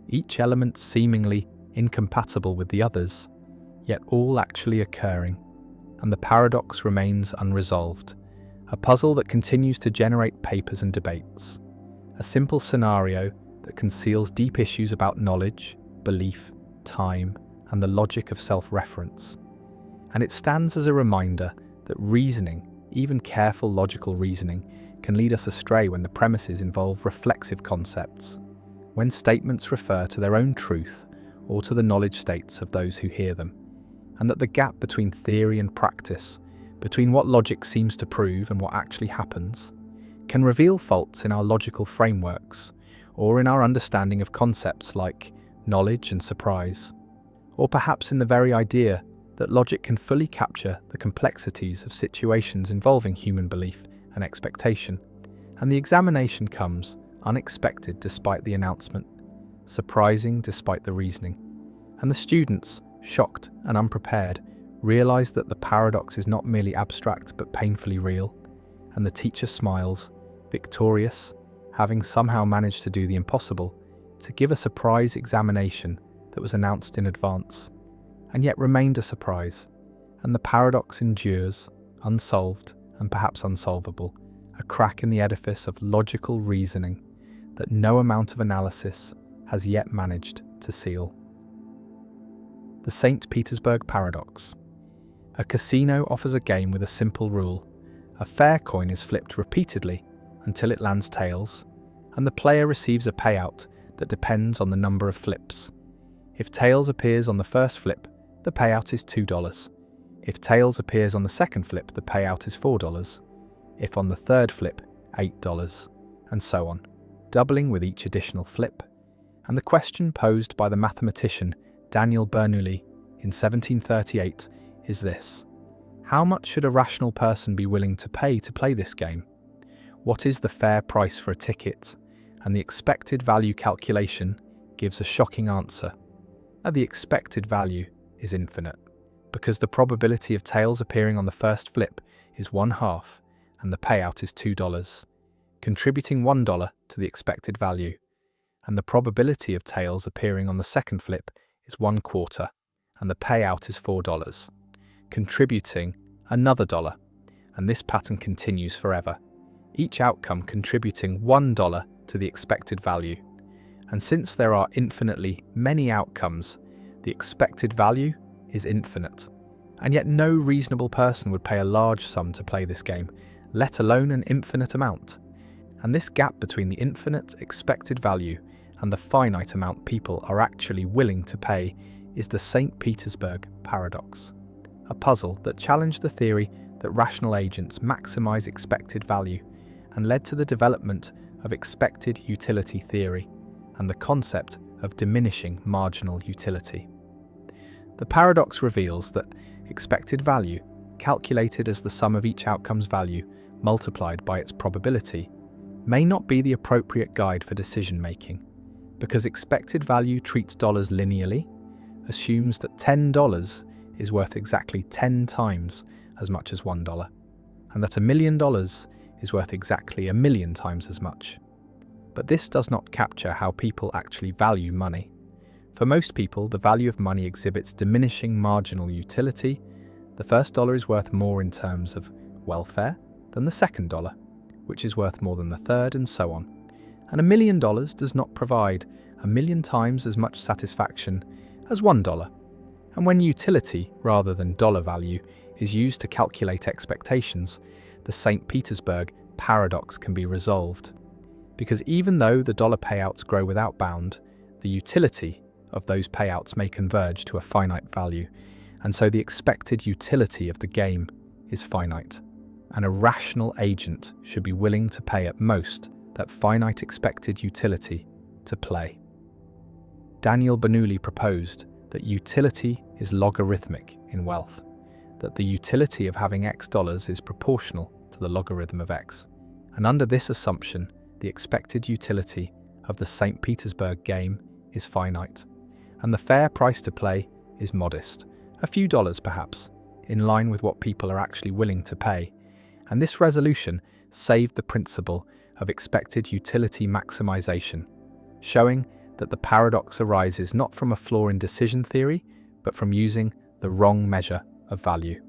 Speaker 1: each element seemingly incompatible with the others, yet all actually occurring, and the paradox remains unresolved, a puzzle that continues to generate papers and debates, a simple scenario that conceals deep issues about knowledge, belief, time, and the logic of self-reference. And it stands as a reminder that reasoning, even careful logical reasoning, can lead us astray when the premises involve reflexive concepts, when statements refer to their own truth or to the knowledge states of those who hear them, and that the gap between theory and practice, between what logic seems to prove and what actually happens, can reveal faults in our logical frameworks or in our understanding of concepts like knowledge and surprise, or perhaps in the very idea that logic can fully capture the complexities of situations involving human belief and expectation, and the examination comes unexpected despite the announcement, surprising despite the reasoning, and the students, shocked and unprepared, realize that the paradox is not merely abstract but painfully real, and the teacher smiles, victorious, having somehow managed to do the impossible, to give a surprise examination that was announced in advance, and yet remained a surprise, and the paradox endures, unsolved and perhaps unsolvable, a crack in the edifice of logical reasoning that no amount of analysis has yet managed to seal. The St. Petersburg Paradox. A casino offers a game with a simple rule. A fair coin is flipped repeatedly until it lands tails, and the player receives a payout that depends on the number of flips. If tails appears on the first flip, the payout is $2. If tails appears on the second flip, the payout is $4. If on the third flip, $8, and so on, doubling with each additional flip. And the question posed by the mathematician Daniel Bernoulli in 1738 is this: how much should a rational person be willing to pay to play this game? What is the fair price for a ticket? And the expected value calculation gives a shocking answer. The expected value is infinite, because the probability of tails appearing on the first flip is 1/2, and the payout is $2, contributing $1 to the expected value, and the probability of tails appearing on the second flip is 1/4, and the payout is $4, contributing another $1, and this pattern continues forever, each outcome contributing $1 to the expected value. And since there are infinitely many outcomes, the expected value is infinite. And yet no reasonable person would pay a large sum to play this game, let alone an infinite amount. And this gap between the infinite expected value and the finite amount people are actually willing to pay is the St. Petersburg paradox, a puzzle that challenged the theory that rational agents maximize expected value and led to the development of expected utility theory and the concept of diminishing marginal utility. The paradox reveals that expected value, calculated as the sum of each outcome's value multiplied by its probability, may not be the appropriate guide for decision-making, because expected value treats dollars linearly, assumes that $10 is worth exactly 10 times as much as $1, and that $1 million is worth exactly 1,000,000 times as much. But this does not capture how people actually value money. For most people, the value of money exhibits diminishing marginal utility. The first dollar is worth more in terms of welfare than the second dollar, which is worth more than the third, and so on. And $1 million does not provide 1,000,000 times as much satisfaction as $1. And when utility, rather than dollar value, is used to calculate expectations, the St. Petersburg paradox can be resolved. Because even though the dollar payouts grow without bound, the utility of those payouts may converge to a finite value, and so the expected utility of the game is finite. And a rational agent should be willing to pay at most that finite expected utility to play. Daniel Bernoulli proposed that utility is logarithmic in wealth, that the utility of having X dollars is proportional to the logarithm of X. And under this assumption, the expected utility of the St. Petersburg game is finite, and the fair price to play is modest, a few dollars perhaps, in line with what people are actually willing to pay. And this resolution saved the principle of expected utility maximization, showing that the paradox arises not from a flaw in decision theory, but from using the wrong measure of value,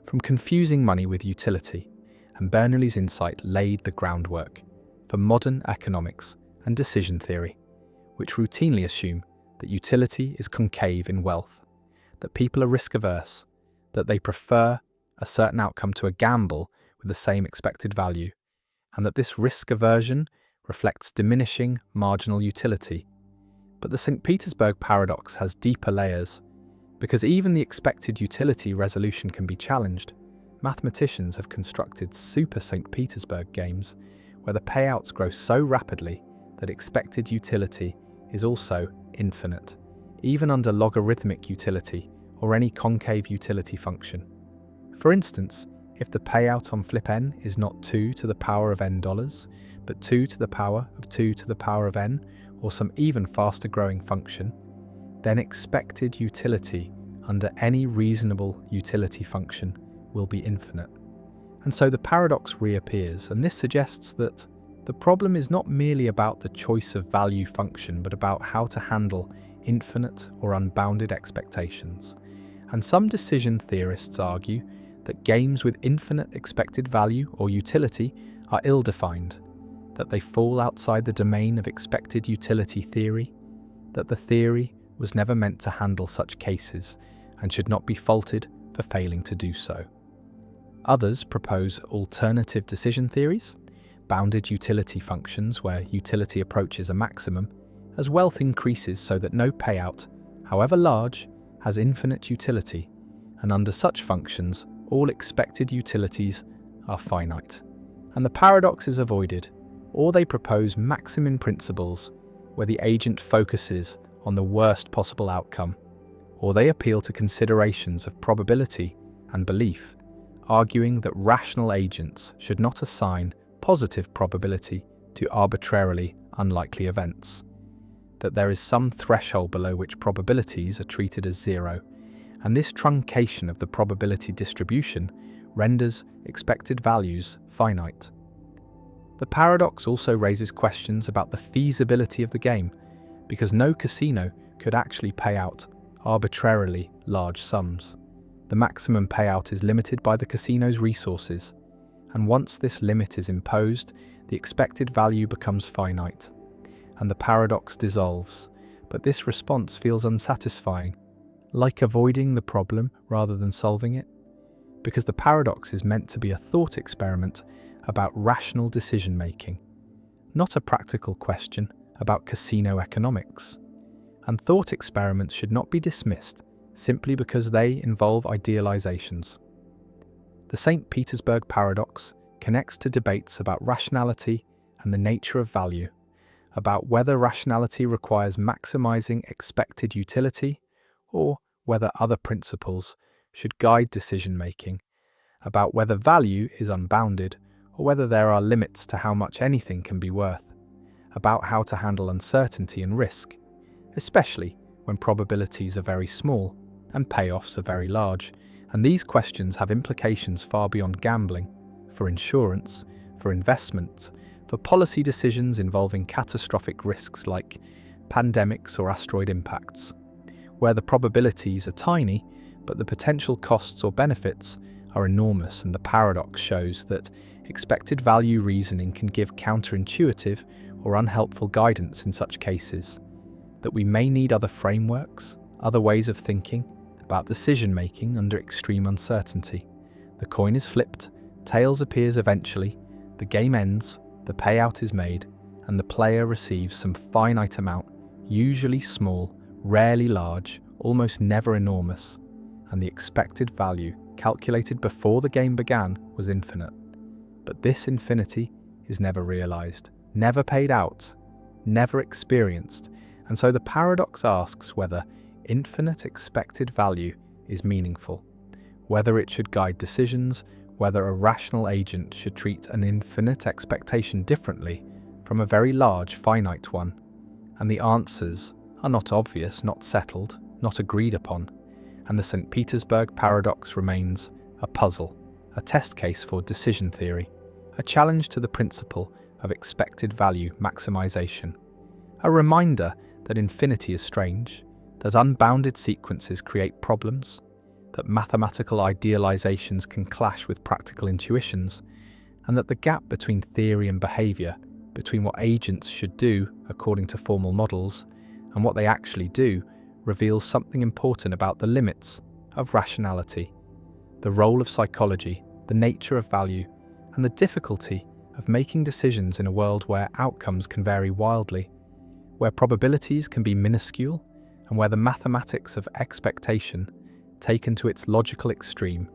Speaker 1: from confusing money with utility. And Bernoulli's insight laid the groundwork for modern economics and decision theory, which routinely assume that utility is concave in wealth, that people are risk-averse, that they prefer a certain outcome to a gamble with the same expected value, and that this risk aversion reflects diminishing marginal utility. But the St. Petersburg paradox has deeper layers, because even the expected utility resolution can be challenged. Mathematicians have constructed super St. Petersburg games where the payouts grow so rapidly that expected utility is also infinite, even under logarithmic utility or any concave utility function. For instance, if the payout on flip n is not 2 to the power of n dollars, but 2 to the power of 2 to the power of n, or some even faster growing function, then expected utility under any reasonable utility function will be infinite. And so the paradox reappears, and this suggests that the problem is not merely about the choice of value function, but about how to handle infinite or unbounded expectations. And some decision theorists argue that games with infinite expected value or utility are ill-defined, that they fall outside the domain of expected utility theory, that the theory was never meant to handle such cases and should not be faulted for failing to do so. Others propose alternative decision theories, bounded utility functions where utility approaches a maximum, as wealth increases so that no payout, however large, has infinite utility, and under such functions, all expected utilities are finite. And the paradox is avoided, or they propose maximum principles where the agent focuses on the worst possible outcome, or they appeal to considerations of probability and belief, arguing that rational agents should not assign positive probability to arbitrarily unlikely events, that there is some threshold below which probabilities are treated as zero, and this truncation of the probability distribution renders expected values finite. The paradox also raises questions about the feasibility of the game, because no casino could actually pay out arbitrarily large sums. The maximum payout is limited by the casino's resources, and once this limit is imposed, the expected value becomes finite, and the paradox dissolves. But this response feels unsatisfying, like avoiding the problem rather than solving it, because the paradox is meant to be a thought experiment about rational decision-making, not a practical question about casino economics. And thought experiments should not be dismissed simply because they involve idealizations. The St. Petersburg paradox connects to debates about rationality and the nature of value, about whether rationality requires maximizing expected utility or whether other principles should guide decision-making, about whether value is unbounded or whether there are limits to how much anything can be worth, about how to handle uncertainty and risk, especially when probabilities are very small and payoffs are very large. And these questions have implications far beyond gambling, for insurance, for investment, for policy decisions involving catastrophic risks like pandemics or asteroid impacts, where the probabilities are tiny, but the potential costs or benefits are enormous. And the paradox shows that expected value reasoning can give counterintuitive or unhelpful guidance in such cases, that we may need other frameworks, other ways of thinking about decision-making under extreme uncertainty. The coin is flipped, tails appears eventually, the game ends, the payout is made, and the player receives some finite amount, usually small, rarely large, almost never enormous, and the expected value, calculated before the game began, was infinite. But this infinity is never realized, never paid out, never experienced, and so the paradox asks whether infinite expected value is meaningful, whether it should guide decisions, whether a rational agent should treat an infinite expectation differently from a very large finite one. And the answers are not obvious, not settled, not agreed upon, and the St. Petersburg paradox remains a puzzle, a test case for decision theory, a challenge to the principle of expected value maximization, a reminder that infinity is strange, that unbounded sequences create problems, that mathematical idealizations can clash with practical intuitions, and that the gap between theory and behavior, between what agents should do according to formal models and what they actually do, reveals something important about the limits of rationality, the role of psychology, the nature of value, and the difficulty of making decisions in a world where outcomes can vary wildly, where probabilities can be minuscule, and where the mathematics of expectation, taken to its logical extreme,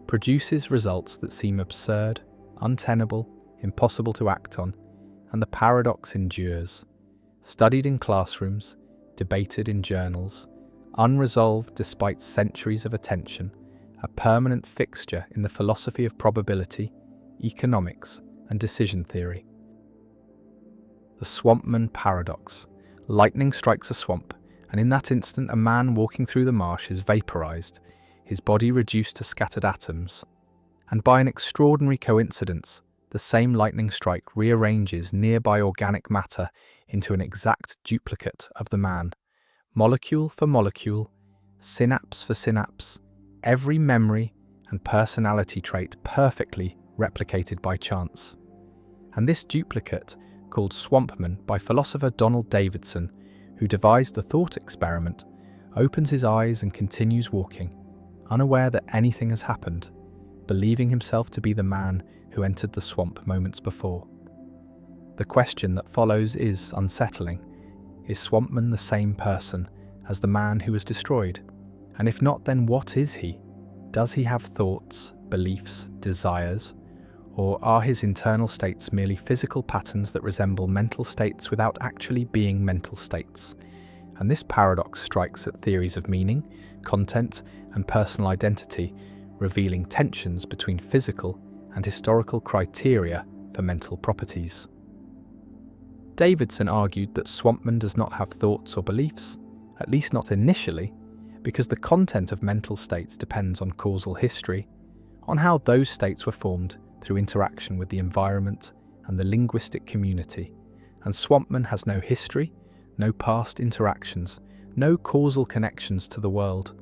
Speaker 1: produces results that seem absurd, untenable, impossible to act on, and the paradox endures, studied in classrooms, debated in journals, unresolved despite centuries of attention, a permanent fixture in the philosophy of probability, economics, and decision theory. The Swampman paradox. Lightning strikes a swamp, and in that instant a man walking through the marsh is vaporized, his body reduced to scattered atoms. And by an extraordinary coincidence, the same lightning strike rearranges nearby organic matter into an exact duplicate of the man, molecule for molecule, synapse for synapse, every memory and personality trait perfectly replicated by chance. And this duplicate, called Swampman by philosopher Donald Davidson, who devised the thought experiment, opens his eyes and continues walking, unaware that anything has happened, believing himself to be the man who entered the swamp moments before. The question that follows is unsettling. Is Swampman the same person as the man who was destroyed? And if not, then what is he? Does he have thoughts, beliefs, desires? Or are his internal states merely physical patterns that resemble mental states without actually being mental states? And this paradox strikes at theories of meaning, content, and personal identity, revealing tensions between physical and historical criteria for mental properties. Davidson argued that Swampman does not have thoughts or beliefs, at least not initially, because the content of mental states depends on causal history, on how those states were formed through interaction with the environment and the linguistic community, and Swampman has no history, no past interactions, no causal connections to the world.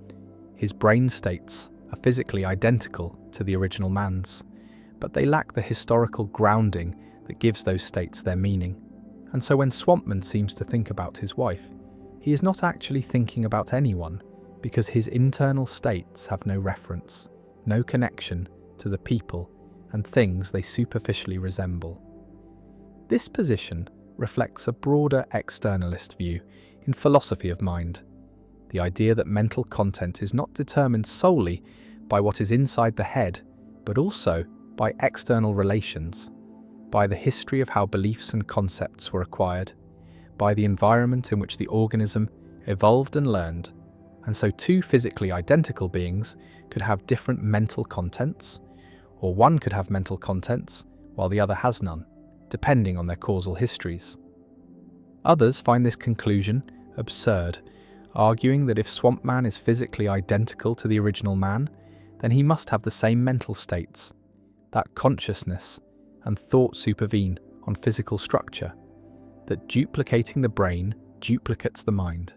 Speaker 1: His brain states are physically identical to the original man's, but they lack the historical grounding that gives those states their meaning. And so when Swampman seems to think about his wife, he is not actually thinking about anyone, because his internal states have no reference, no connection to the people and things they superficially resemble. This position reflects a broader externalist view in philosophy of mind, the idea that mental content is not determined solely by what is inside the head, but also by external relations, by the history of how beliefs and concepts were acquired, by the environment in which the organism evolved and learned, and so two physically identical beings could have different mental contents, or one could have mental contents while the other has none, depending on their causal histories. Others find this conclusion absurd, arguing that if Swampman is physically identical to the original man, then he must have the same mental states, that consciousness and thought supervene on physical structure, that duplicating the brain duplicates the mind,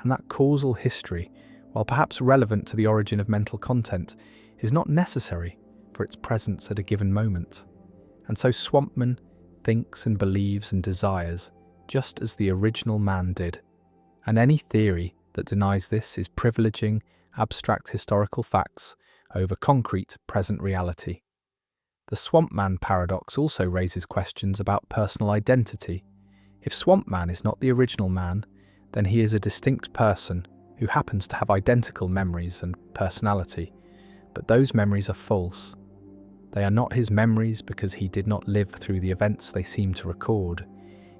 Speaker 1: and that causal history, while perhaps relevant to the origin of mental content, is not necessary for its presence at a given moment. And so Swampman thinks and believes and desires just as the original man did. And any theory that denies this is privileging abstract historical facts over concrete present reality. The Swampman paradox also raises questions about personal identity. If Swampman is not the original man, then he is a distinct person who happens to have identical memories and personality, but those memories are false. They are not his memories because he did not live through the events they seem to record.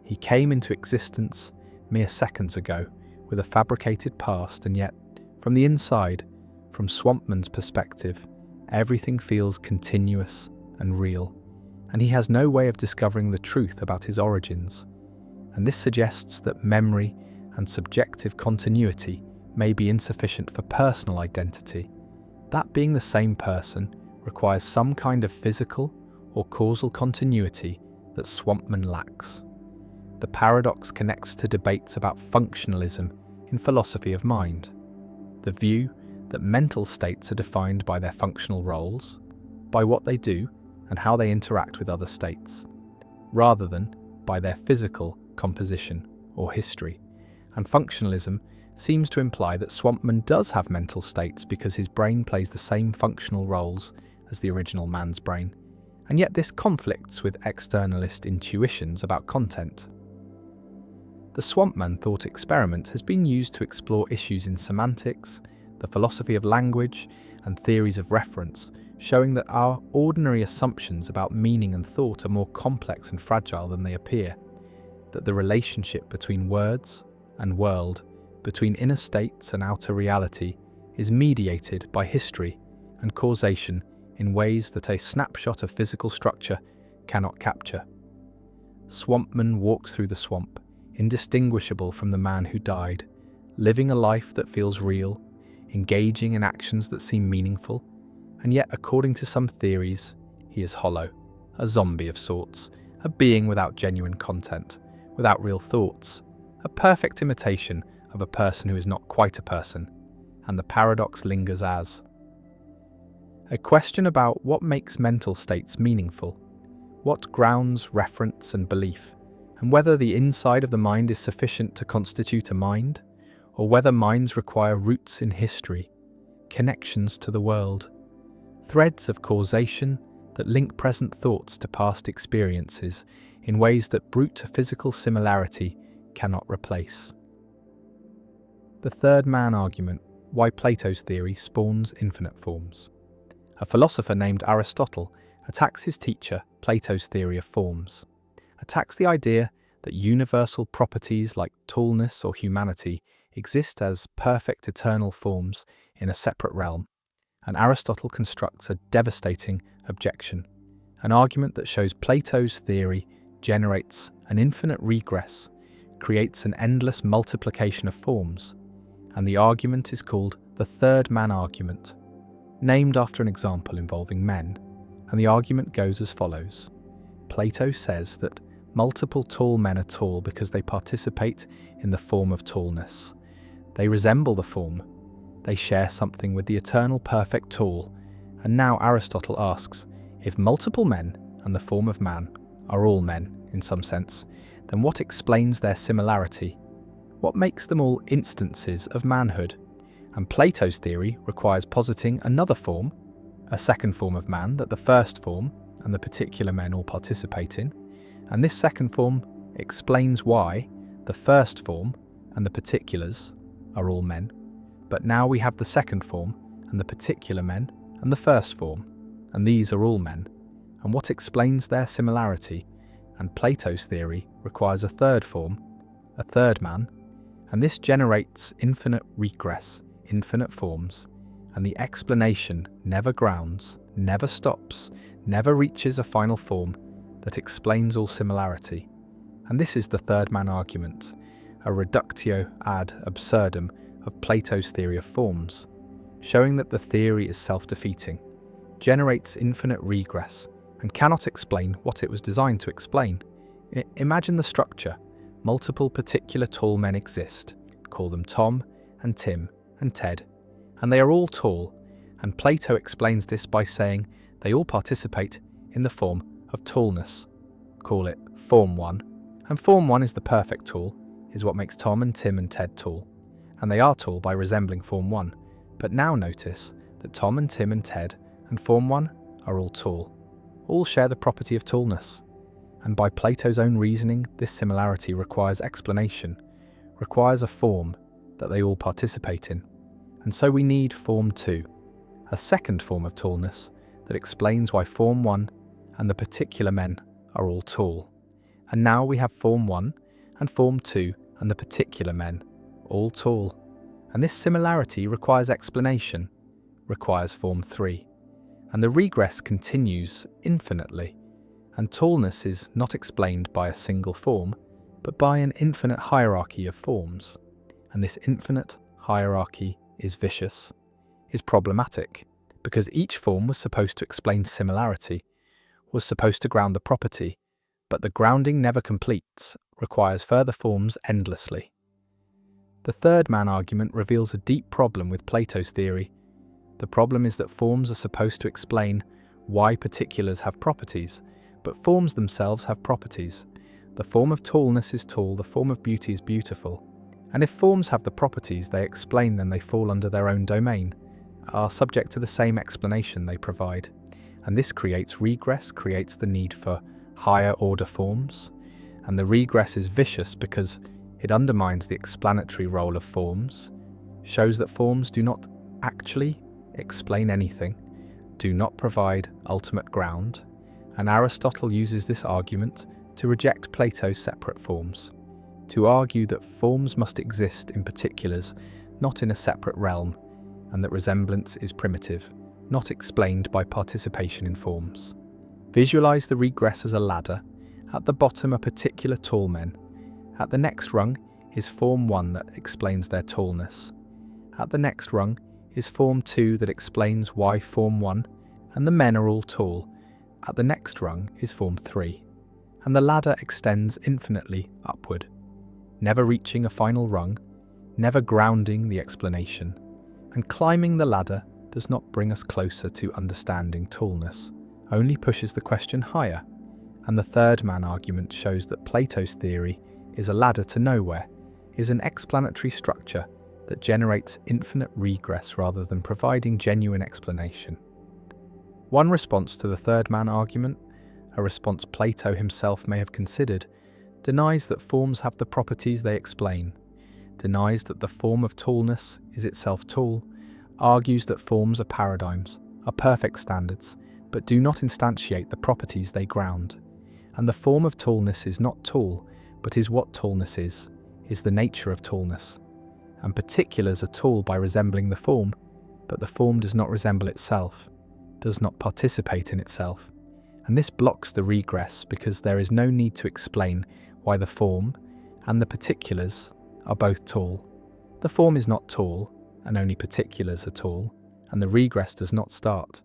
Speaker 1: He came into existence mere seconds ago with a fabricated past, and yet, from the inside, from Swampman's perspective, everything feels continuous and real, and he has no way of discovering the truth about his origins. And this suggests that memory and subjective continuity may be insufficient for personal identity. That being the same person requires some kind of physical or causal continuity that Swampman lacks. The paradox connects to debates about functionalism in philosophy of mind, the view that mental states are defined by their functional roles, by what they do and how they interact with other states, rather than by their physical composition or history. And functionalism seems to imply that Swampman does have mental states because his brain plays the same functional roles as the original man's brain, and yet this conflicts with externalist intuitions about content. The Swampman thought experiment has been used to explore issues in semantics, the philosophy of language, and theories of reference, showing that our ordinary assumptions about meaning and thought are more complex and fragile than they appear, that the relationship between words and world, between inner states and outer reality, is mediated by history and causation in ways that a snapshot of physical structure cannot capture. Swampman walks through the swamp, indistinguishable from the man who died, living a life that feels real, engaging in actions that seem meaningful, and yet, according to some theories, he is hollow, a zombie of sorts, a being without genuine content, without real thoughts, a perfect imitation of a person who is not quite a person, and the paradox lingers as a question about what makes mental states meaningful, what grounds reference and belief, and whether the inside of the mind is sufficient to constitute a mind, or whether minds require roots in history, connections to the world, threads of causation that link present thoughts to past experiences in ways that brute physical similarity cannot replace. The third man argument, why Plato's theory spawns infinite forms. A philosopher named Aristotle attacks his teacher, Plato's theory of forms, attacks the idea that universal properties like tallness or humanity exist as perfect eternal forms in a separate realm, and Aristotle constructs a devastating objection, an argument that shows Plato's theory generates an infinite regress, creates an endless multiplication of forms, and the argument is called the third man argument, named after an example involving men, and the argument goes as follows. Plato says that multiple tall men are tall because they participate in the form of tallness. They resemble the form. They share something with the eternal perfect tall. And now Aristotle asks, if multiple men and the form of man are all men in some sense, then what explains their similarity? What makes them all instances of manhood? And Plato's theory requires positing another form, a second form of man that the first form and the particular men all participate in, and this second form explains why the first form and the particulars are all men, but now we have the second form and the particular men and the first form, and these are all men, and what explains their similarity, and Plato's theory requires a third form, a third man, and this generates infinite regress, infinite forms, and the explanation never grounds, never stops, never reaches a final form that explains all similarity. And this is the third man argument, a reductio ad absurdum of Plato's theory of forms, showing that the theory is self-defeating, generates infinite regress, and cannot explain what it was designed to explain. Imagine the structure. Multiple particular tall men exist. Call them Tom and Tim and Ted, and they are all tall, and Plato explains this by saying they all participate in the form of tallness. Call it Form 1, and Form 1 is the perfect tall, is what makes Tom and Tim and Ted tall, and they are tall by resembling Form 1. But now notice that Tom and Tim and Ted and Form 1 are all tall, all share the property of tallness, and by Plato's own reasoning, this similarity requires explanation, requires a form that they all participate in. And so we need Form 2, a second form of tallness that explains why Form 1 and the particular men are all tall. And now we have Form 1 and Form 2 and the particular men, all tall. And this similarity requires explanation, requires Form 3. And the regress continues infinitely, and tallness is not explained by a single form, but by an infinite hierarchy of forms. And this infinite hierarchy is vicious, is problematic, because each form was supposed to explain similarity, was supposed to ground the property, but the grounding never completes, requires further forms endlessly. The third man argument reveals a deep problem with Plato's theory. The problem is that forms are supposed to explain why particulars have properties, but forms themselves have properties. The form of tallness is tall, the form of beauty is beautiful. And if forms have the properties they explain, then they fall under their own domain, are subject to the same explanation they provide. And this creates regress, creates the need for higher order forms. And the regress is vicious because it undermines the explanatory role of forms, shows that forms do not actually explain anything, do not provide ultimate ground, and Aristotle uses this argument to reject Plato's separate forms, to argue that forms must exist in particulars, not in a separate realm, and that resemblance is primitive, not explained by participation in forms. Visualize the regress as a ladder. At the bottom are particular tall men. At the next rung is Form 1 that explains their tallness. At the next rung is Form 2 that explains why Form 1 and the men are all tall. At the next rung is Form 3, and the ladder extends infinitely upward, never reaching a final rung, never grounding the explanation. And climbing the ladder does not bring us closer to understanding tallness, only pushes the question higher. And the third man argument shows that Plato's theory is a ladder to nowhere, is an explanatory structure that generates infinite regress rather than providing genuine explanation. One response to the third man argument, a response Plato himself may have considered, denies that forms have the properties they explain, denies that the form of tallness is itself tall, argues that forms are paradigms, are perfect standards, but do not instantiate the properties they ground. And the form of tallness is not tall, but is what tallness is the nature of tallness. And particulars are tall by resembling the form, but the form does not resemble itself, does not participate in itself. And this blocks the regress because there is no need to explain why the form and the particulars are both tall. The form is not tall, and only particulars are tall, and the regress does not start.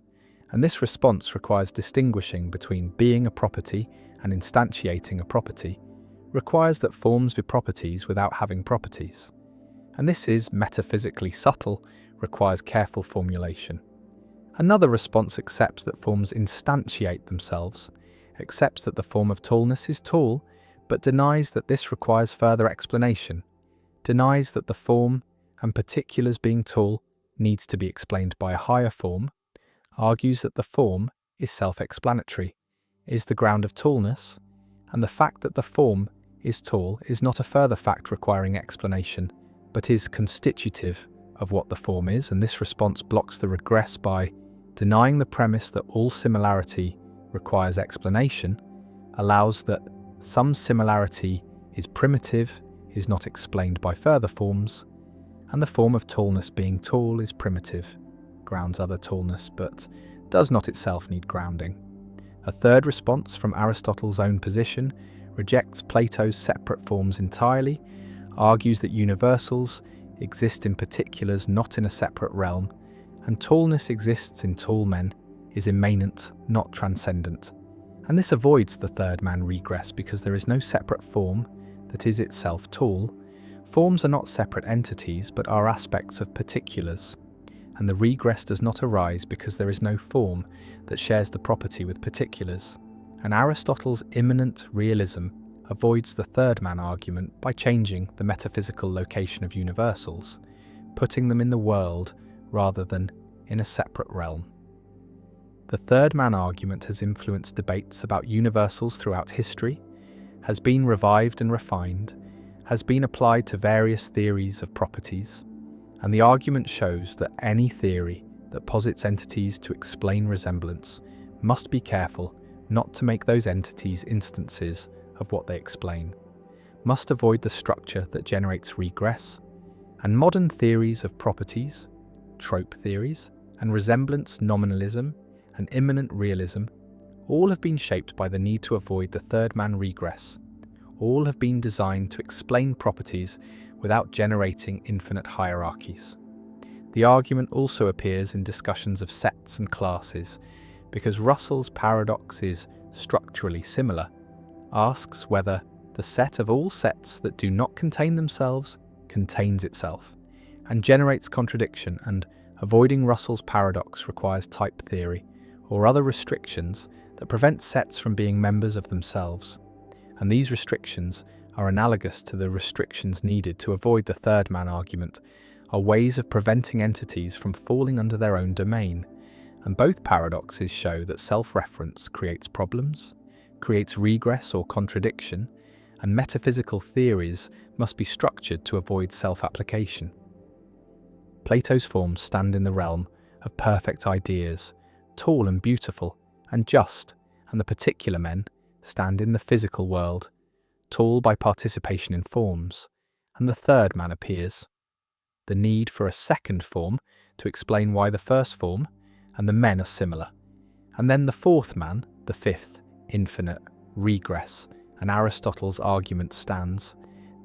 Speaker 1: And this response requires distinguishing between being a property and instantiating a property, requires that forms be properties without having properties. And this is metaphysically subtle, requires careful formulation. Another response accepts that forms instantiate themselves, accepts that the form of tallness is tall, but denies that this requires further explanation, denies that the form and particulars being tall needs to be explained by a higher form, argues that the form is self-explanatory, is the ground of tallness, and the fact that the form is tall is not a further fact requiring explanation, but is constitutive of what the form is, and this response blocks the regress by denying the premise that all similarity requires explanation, allows that some similarity is primitive, is not explained by further forms, and the form of tallness being tall is primitive, grounds other tallness, but does not itself need grounding. A third response from Aristotle's own position rejects Plato's separate forms entirely, argues that universals exist in particulars not in a separate realm, and tallness exists in tall men, is immanent, not transcendent. And this avoids the third man regress because there is no separate form that is itself tall. Forms are not separate entities but are aspects of particulars, and the regress does not arise because there is no form that shares the property with particulars. And Aristotle's immanent realism avoids the third man argument by changing the metaphysical location of universals, putting them in the world rather than in a separate realm. The third man argument has influenced debates about universals throughout history, has been revived and refined, has been applied to various theories of properties, and the argument shows that any theory that posits entities to explain resemblance must be careful not to make those entities instances of what they explain, must avoid the structure that generates regress, and modern theories of properties, trope theories, and resemblance nominalism and immanent realism all have been shaped by the need to avoid the third man regress. All have been designed to explain properties without generating infinite hierarchies. The argument also appears in discussions of sets and classes, because Russell's paradox is structurally similar, asks whether the set of all sets that do not contain themselves contains itself, and generates contradiction, and avoiding Russell's paradox requires type theory or other restrictions that prevent sets from being members of themselves, and these restrictions are analogous to the restrictions needed to avoid the third man argument, are ways of preventing entities from falling under their own domain, and both paradoxes show that self-reference creates problems, creates regress or contradiction, and metaphysical theories must be structured to avoid self-application. Plato's forms stand in the realm of perfect ideas, tall and beautiful and just, and the particular men stand in the physical world, tall by participation in forms, and the third man appears. The need for a second form to explain why the first form and the men are similar, and then the fourth man, the fifth, infinite, regress, and Aristotle's argument stands,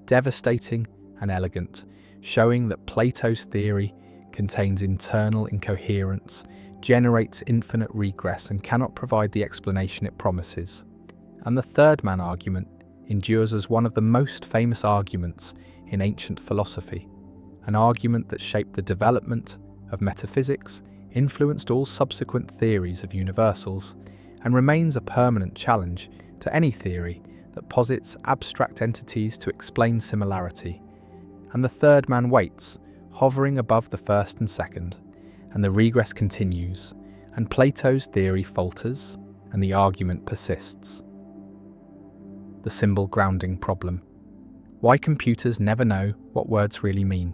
Speaker 1: devastating and elegant, showing that Plato's theory contains internal incoherence, generates infinite regress, and cannot provide the explanation it promises. And the third man argument endures as one of the most famous arguments in ancient philosophy, an argument that shaped the development of metaphysics, influenced all subsequent theories of universals, and remains a permanent challenge to any theory that posits abstract entities to explain similarity. And the third man waits, hovering above the first and second, and the regress continues, and Plato's theory falters, and the argument persists. The symbol grounding problem. Why computers never know what words really mean.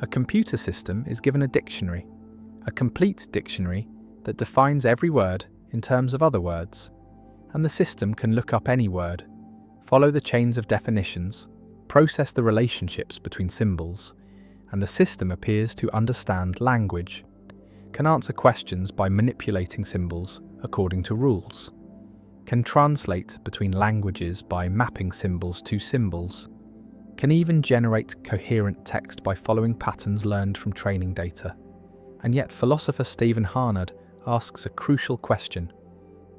Speaker 1: A computer system is given a dictionary, a complete dictionary that defines every word in terms of other words, and the system can look up any word, follow the chains of definitions, process the relationships between symbols, and the system appears to understand language, can answer questions by manipulating symbols according to rules, can translate between languages by mapping symbols to symbols, can even generate coherent text by following patterns learned from training data. And yet philosopher Stephen Harnad asks a crucial question.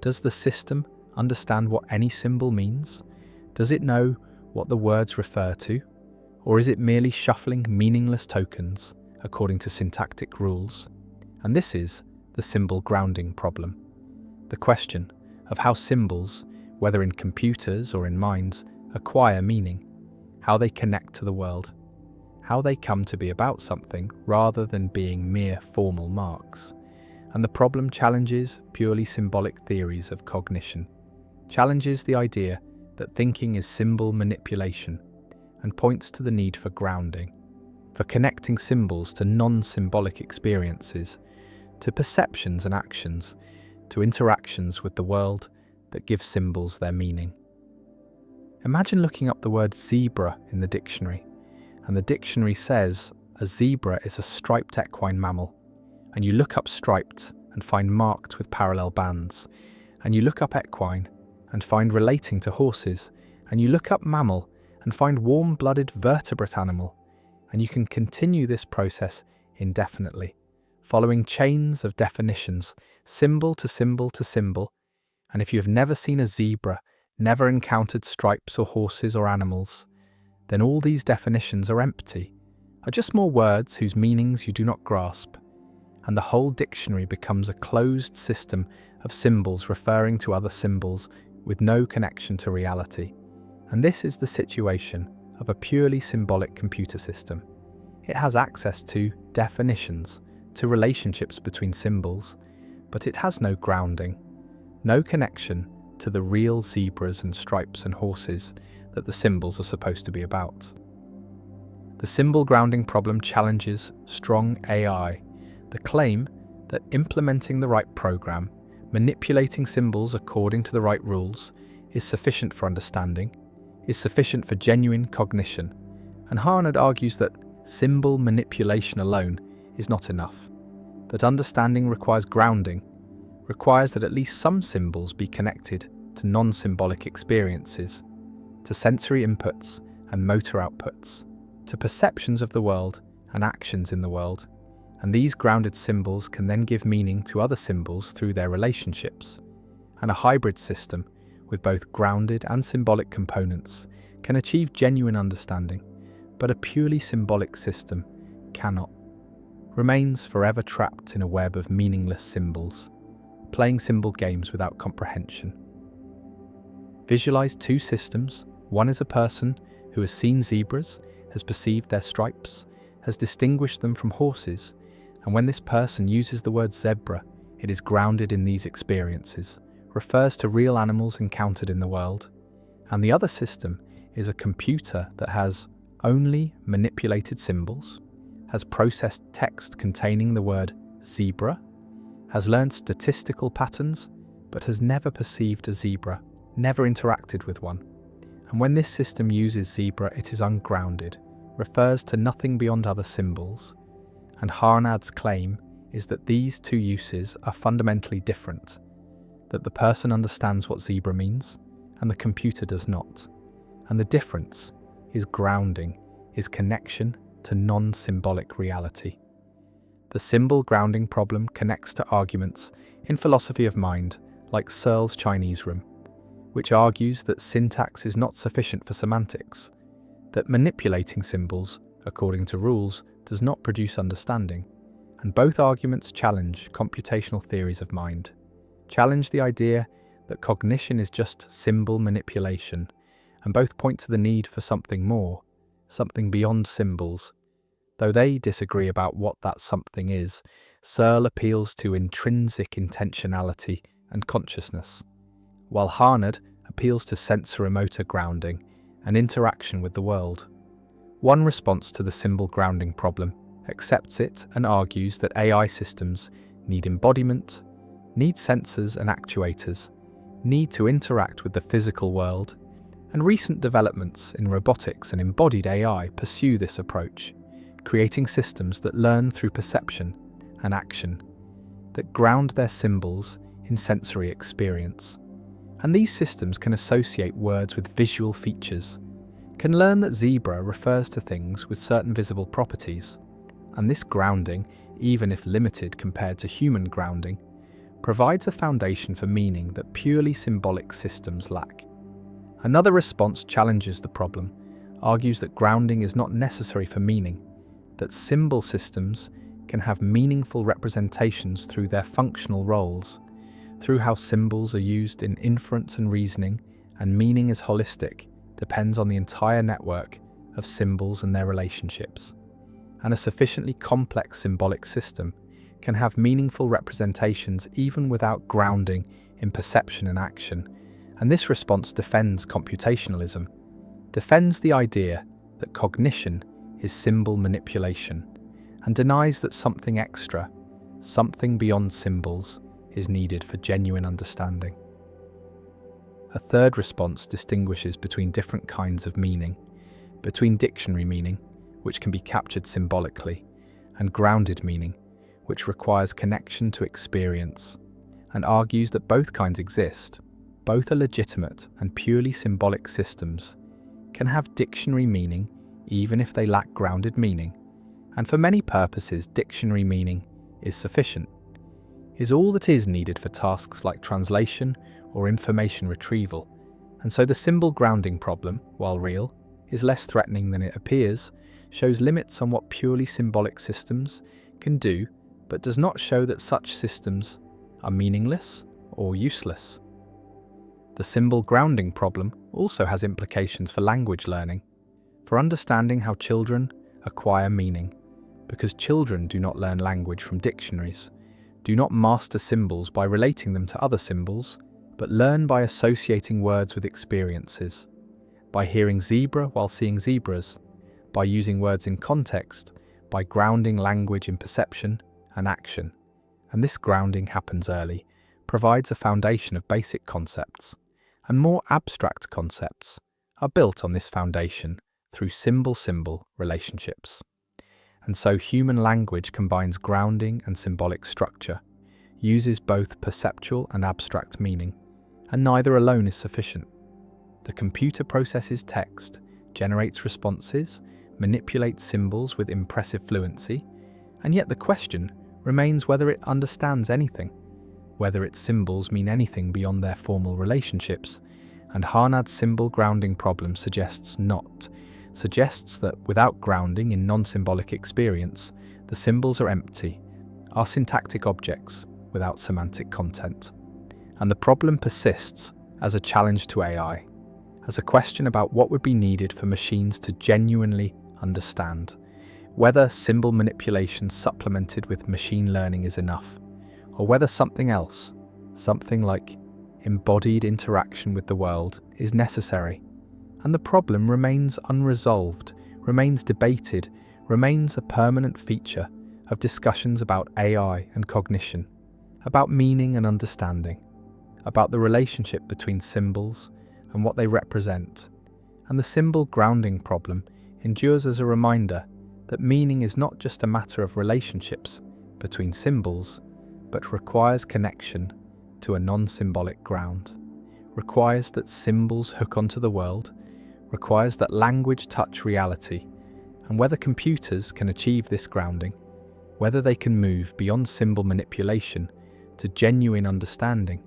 Speaker 1: Does the system understand what any symbol means? Does it know what the words refer to? Or is it merely shuffling meaningless tokens according to syntactic rules? And this is the symbol grounding problem. The question of how symbols, whether in computers or in minds, acquire meaning, how they connect to the world, how they come to be about something rather than being mere formal marks. And the problem challenges purely symbolic theories of cognition, challenges the idea that thinking is symbol manipulation and points to the need for grounding, for connecting symbols to non-symbolic experiences, to perceptions and actions, to interactions with the world that give symbols their meaning. Imagine looking up the word zebra in the dictionary, and the dictionary says a zebra is a striped equine mammal, and you look up striped and find marked with parallel bands, and you look up equine and find relating to horses, and you look up mammal and find warm-blooded vertebrate animal, and you can continue this process indefinitely, following chains of definitions, symbol to symbol to symbol. And if you have never seen a zebra, never encountered stripes or horses or animals, then all these definitions are empty, are just more words whose meanings you do not grasp, and the whole dictionary becomes a closed system of symbols referring to other symbols with no connection to reality. And this is the situation of a purely symbolic computer system. It has access to definitions, to relationships between symbols, but it has no grounding, no connection to the real zebras and stripes and horses that the symbols are supposed to be about. The symbol grounding problem challenges strong AI, the claim that implementing the right program, manipulating symbols according to the right rules, is sufficient for understanding, is sufficient for genuine cognition, and Harnad argues that symbol manipulation alone is not enough, that understanding requires grounding, requires that at least some symbols be connected to non-symbolic experiences, to sensory inputs and motor outputs, to perceptions of the world and actions in the world, and these grounded symbols can then give meaning to other symbols through their relationships. And a hybrid system, with both grounded and symbolic components, can achieve genuine understanding, but a purely symbolic system cannot, remains forever trapped in a web of meaningless symbols, playing symbol games without comprehension. Visualize two systems. One is a person who has seen zebras, has perceived their stripes, has distinguished them from horses, and when this person uses the word zebra, it is grounded in these experiences, refers to real animals encountered in the world. And the other system is a computer that has only manipulated symbols, has processed text containing the word zebra, has learned statistical patterns, but has never perceived a zebra, never interacted with one. And when this system uses zebra, it is ungrounded, refers to nothing beyond other symbols. And Harnad's claim is that these two uses are fundamentally different, that the person understands what zebra means, and the computer does not. And the difference is grounding, is connection to non-symbolic reality. The symbol grounding problem connects to arguments in philosophy of mind, like Searle's Chinese room, which argues that syntax is not sufficient for semantics, that manipulating symbols, according to rules, does not produce understanding, and both arguments challenge computational theories of mind, challenge the idea that cognition is just symbol manipulation, and both point to the need for something more, something beyond symbols. Though they disagree about what that something is, Searle appeals to intrinsic intentionality and consciousness, while Harnad appeals to sensorimotor grounding and interaction with the world. One response to the symbol grounding problem accepts it and argues that AI systems need embodiment, need sensors and actuators, need to interact with the physical world, and recent developments in robotics and embodied AI pursue this approach, creating systems that learn through perception and action, that ground their symbols in sensory experience. And these systems can associate words with visual features, can learn that zebra refers to things with certain visible properties, and this grounding, even if limited compared to human grounding, provides a foundation for meaning that purely symbolic systems lack. Another response challenges the problem, argues that grounding is not necessary for meaning, that symbol systems can have meaningful representations through their functional roles, through how symbols are used in inference and reasoning, and meaning is holistic, depends on the entire network of symbols and their relationships. And a sufficiently complex symbolic system can have meaningful representations even without grounding in perception and action, And this response defends computationalism, defends the idea that cognition is symbol manipulation, and denies that something extra, something beyond symbols, is needed for genuine understanding. A third response distinguishes between different kinds of meaning, between dictionary meaning, which can be captured symbolically, and grounded meaning, which requires connection to experience, and argues that both kinds exist. Both are legitimate and purely symbolic systems, can have dictionary meaning even if they lack grounded meaning, and for many purposes dictionary meaning is sufficient, is all that is needed for tasks like translation or information retrieval, and so the symbol grounding problem, while real, is less threatening than it appears, shows limits on what purely symbolic systems can do, but does not show that such systems are meaningless or useless. The symbol grounding problem also has implications for language learning, for understanding how children acquire meaning, because children do not learn language from dictionaries, do not master symbols by relating them to other symbols, but learn by associating words with experiences, by hearing zebra while seeing zebras, by using words in context, by grounding language in perception and action. And this grounding happens early, provides a foundation of basic concepts, and more abstract concepts are built on this foundation through symbol-symbol relationships. And so human language combines grounding and symbolic structure, uses both perceptual and abstract meaning, and neither alone is sufficient. The computer processes text, generates responses, manipulates symbols with impressive fluency, and yet the question remains whether it understands anything, whether its symbols mean anything beyond their formal relationships, and Harnad's symbol grounding problem suggests not, suggests that without grounding in non-symbolic experience, the symbols are empty, are syntactic objects without semantic content. And the problem persists as a challenge to AI, as a question about what would be needed for machines to genuinely understand, whether symbol manipulation supplemented with machine learning is enough, or whether something else, something like embodied interaction with the world, is necessary. And the problem remains unresolved, remains debated, remains a permanent feature of discussions about AI and cognition, about meaning and understanding, about the relationship between symbols and what they represent. And the symbol grounding problem endures as a reminder that meaning is not just a matter of relationships between symbols, but requires connection to a non-symbolic ground, requires that symbols hook onto the world, requires that language touch reality, and whether computers can achieve this grounding, whether they can move beyond symbol manipulation to genuine understanding,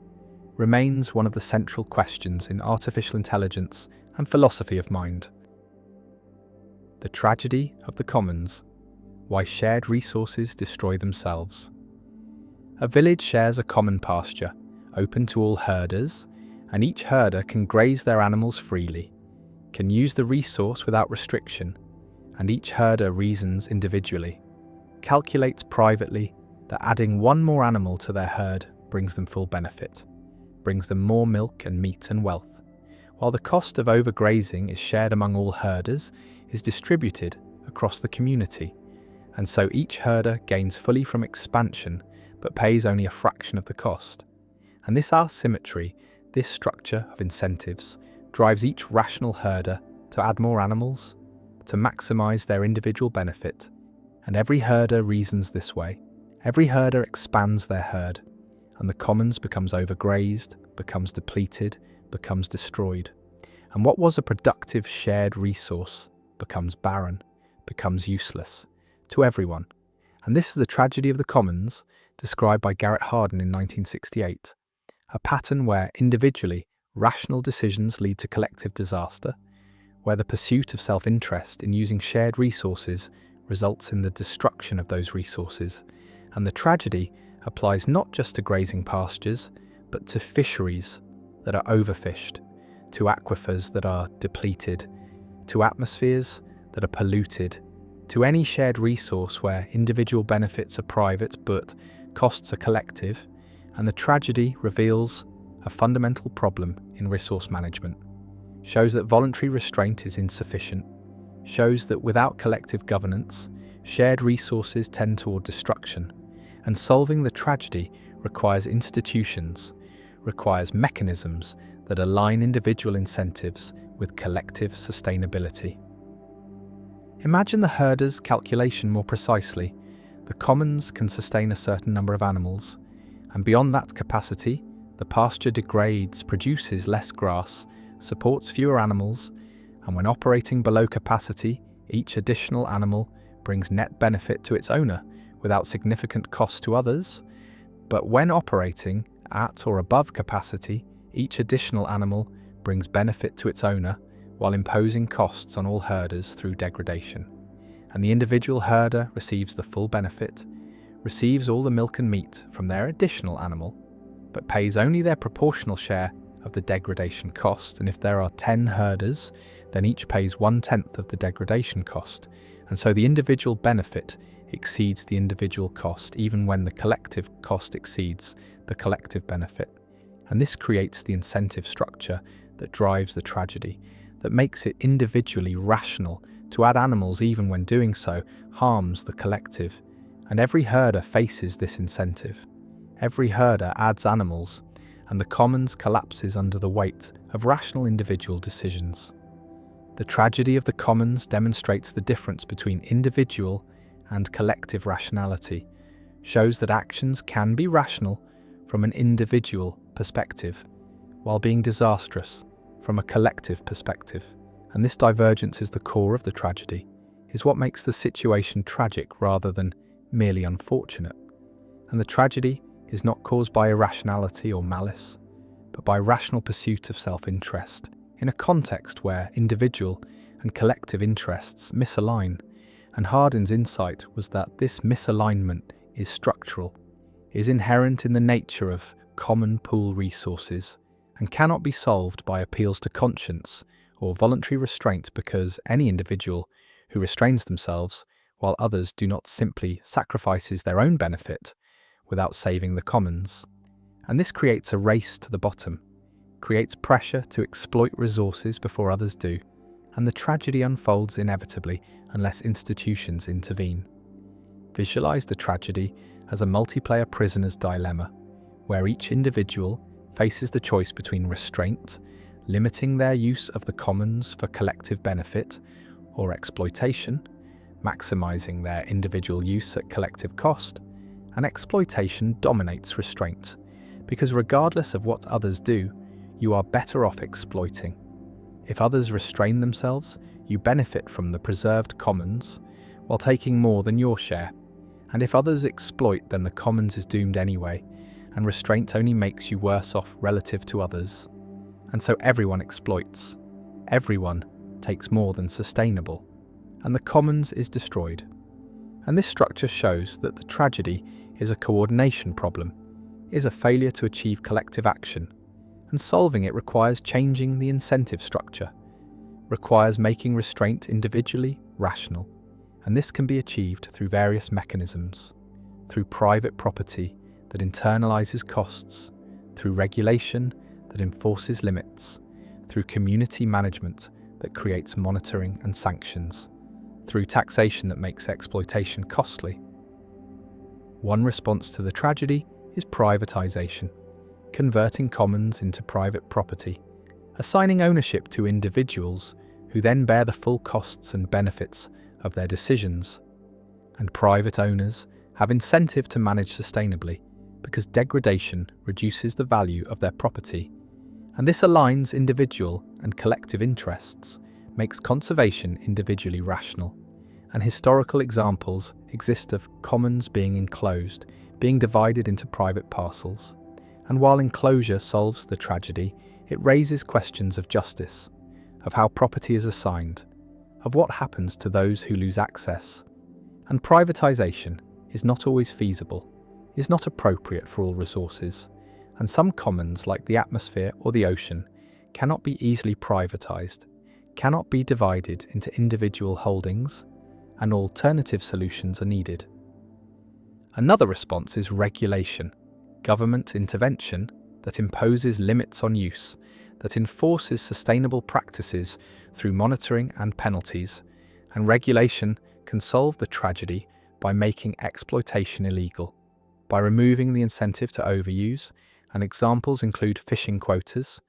Speaker 1: remains one of the central questions in artificial intelligence and philosophy of mind. The tragedy of the commons, why shared resources destroy themselves. A village shares a common pasture, open to all herders, and each herder can graze their animals freely, can use the resource without restriction, and each herder reasons individually, calculates privately that adding one more animal to their herd brings them full benefit, brings them more milk and meat and wealth, while the cost of overgrazing is shared among all herders, is distributed across the community, and so each herder gains fully from expansion but pays only a fraction of the cost. And this asymmetry, this structure of incentives, drives each rational herder to add more animals, to maximize their individual benefit, and every herder reasons this way. Every herder expands their herd, and the commons becomes overgrazed, becomes depleted, becomes destroyed. And what was a productive shared resource becomes barren, becomes useless to everyone. And this is the tragedy of the commons, described by Garrett Hardin in 1968, a pattern where individually rational decisions lead to collective disaster, where the pursuit of self-interest in using shared resources results in the destruction of those resources, and the tragedy applies not just to grazing pastures, but to fisheries that are overfished, to aquifers that are depleted, to atmospheres that are polluted, to any shared resource where individual benefits are private but costs are collective, and the tragedy reveals a fundamental problem in resource management, shows that voluntary restraint is insufficient, shows that without collective governance, shared resources tend toward destruction, and solving the tragedy requires institutions, requires mechanisms that align individual incentives with collective sustainability. Imagine the herder's calculation more precisely. The commons can sustain a certain number of animals, and beyond that capacity, the pasture degrades, produces less grass, supports fewer animals, and when operating below capacity, each additional animal brings net benefit to its owner without significant cost to others. But when operating at or above capacity, each additional animal brings benefit to its owner while imposing costs on all herders through degradation. And the individual herder receives the full benefit, receives all the milk and meat from their additional animal, but pays only their proportional share of the degradation cost. And if there are 10 herders, then each pays 1/10 of the degradation cost. And so the individual benefit exceeds the individual cost, even when the collective cost exceeds the collective benefit. And this creates the incentive structure that drives the tragedy, that makes it individually rational to add animals even when doing so harms the collective. And every herder faces this incentive. Every herder adds animals, and the commons collapses under the weight of rational individual decisions. The tragedy of the commons demonstrates the difference between individual and collective rationality, shows that actions can be rational from an individual perspective, while being disastrous from a collective perspective. And this divergence is the core of the tragedy, is what makes the situation tragic rather than merely unfortunate. And the tragedy is not caused by irrationality or malice, but by rational pursuit of self-interest, in a context where individual and collective interests misalign. And Hardin's insight was that this misalignment is structural, is inherent in the nature of common pool resources, and cannot be solved by appeals to conscience or voluntary restraint, because any individual who restrains themselves while others do not simply sacrifices their own benefit without saving the commons. And this creates a race to the bottom, creates pressure to exploit resources before others do, and the tragedy unfolds inevitably unless institutions intervene. Visualize the tragedy as a multiplayer prisoner's dilemma, where each individual faces the choice between restraint, limiting their use of the commons for collective benefit, or exploitation, maximizing their individual use at collective cost. And exploitation dominates restraint, because regardless of what others do, you are better off exploiting. If others restrain themselves, you benefit from the preserved commons while taking more than your share. And if others exploit, then the commons is doomed anyway, and restraint only makes you worse off relative to others. And so everyone exploits. Everyone takes more than sustainable, and the commons is destroyed. And this structure shows that the tragedy is a coordination problem, is a failure to achieve collective action, and solving it requires changing the incentive structure, requires making restraint individually rational. And this can be achieved through various mechanisms, through private property that internalizes costs, through regulation that enforces limits, through community management that creates monitoring and sanctions, through taxation that makes exploitation costly. One response to the tragedy is privatization, converting commons into private property, assigning ownership to individuals who then bear the full costs and benefits of their decisions. And private owners have incentive to manage sustainably, because degradation reduces the value of their property. And this aligns individual and collective interests, makes conservation individually rational. And historical examples exist of commons being enclosed, being divided into private parcels. And while enclosure solves the tragedy, it raises questions of justice, of how property is assigned, of what happens to those who lose access. And privatization is not always feasible, is not appropriate for all resources, and some commons, like the atmosphere or the ocean, cannot be easily privatized, cannot be divided into individual holdings, and alternative solutions are needed. Another response is regulation, government intervention, that imposes limits on use, that enforces sustainable practices through monitoring and penalties, and regulation can solve the tragedy by making exploitation illegal, by removing the incentive to overuse, and examples include fishing quotas,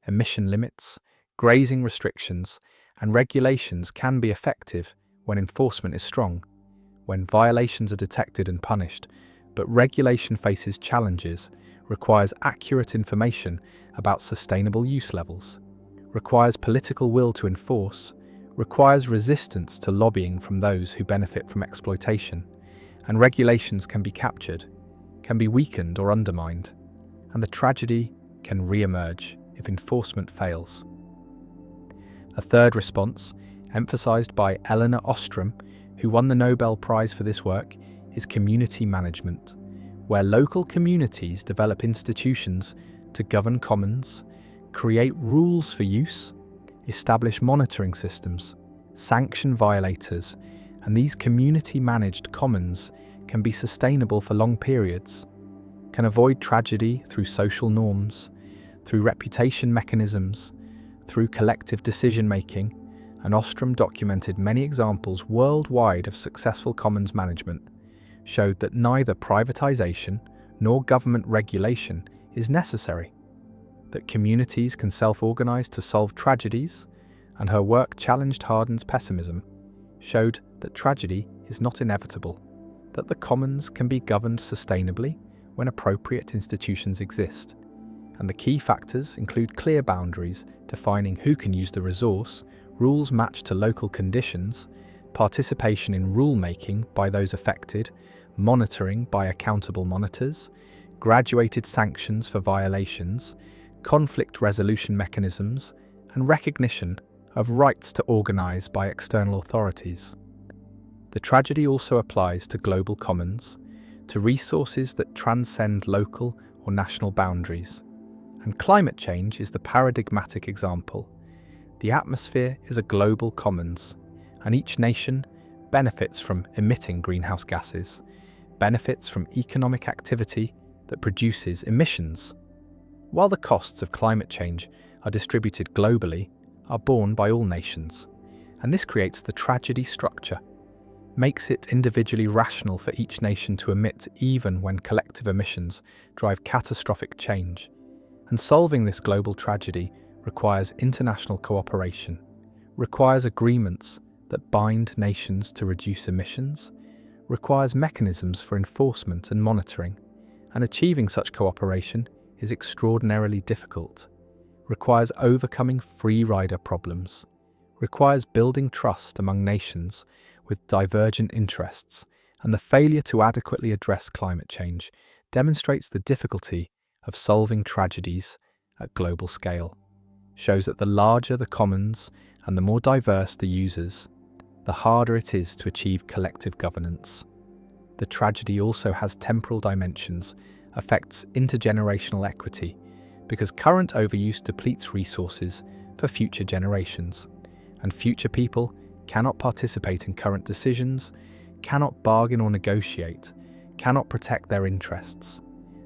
Speaker 1: emission limits, grazing restrictions, and regulations can be effective when enforcement is strong, when violations are detected and punished, but regulation faces challenges, requires accurate information about sustainable use levels, requires political will to enforce, requires resistance to lobbying from those who benefit from exploitation, and regulations can be captured, can be weakened or undermined, and the tragedy can re-emerge if enforcement fails. A third response, emphasized by Elinor Ostrom, who won the Nobel Prize for this work, is community management, where local communities develop institutions to govern commons, create rules for use, establish monitoring systems, sanction violators, and these community-managed commons can be sustainable for long periods, can avoid tragedy through social norms, through reputation mechanisms, through collective decision-making, and Ostrom documented many examples worldwide of successful commons management, showed that neither privatization nor government regulation is necessary, that communities can self-organize to solve tragedies, and her work challenged Hardin's pessimism, showed that tragedy is not inevitable, that the commons can be governed sustainably when appropriate institutions exist, and the key factors include clear boundaries defining who can use the resource, rules matched to local conditions, participation in rule-making by those affected, monitoring by accountable monitors, graduated sanctions for violations, conflict resolution mechanisms, and recognition of rights to organize by external authorities. The tragedy also applies to global commons, to resources that transcend local or national boundaries. And climate change is the paradigmatic example. The atmosphere is a global commons, and each nation benefits from emitting greenhouse gases, benefits from economic activity that produces emissions, while the costs of climate change are distributed globally, are borne by all nations. And this creates the tragedy structure, makes it individually rational for each nation to emit even when collective emissions drive catastrophic change. And solving this global tragedy requires international cooperation, requires agreements that bind nations to reduce emissions, requires mechanisms for enforcement and monitoring, and achieving such cooperation is extraordinarily difficult, requires overcoming free rider problems, requires building trust among nations with divergent interests, and the failure to adequately address climate change demonstrates the difficulty of solving tragedies at global scale, shows that the larger the commons and the more diverse the users, the harder it is to achieve collective governance. The tragedy also has temporal dimensions, affects intergenerational equity, because current overuse depletes resources for future generations, and future people cannot participate in current decisions, cannot bargain or negotiate, cannot protect their interests.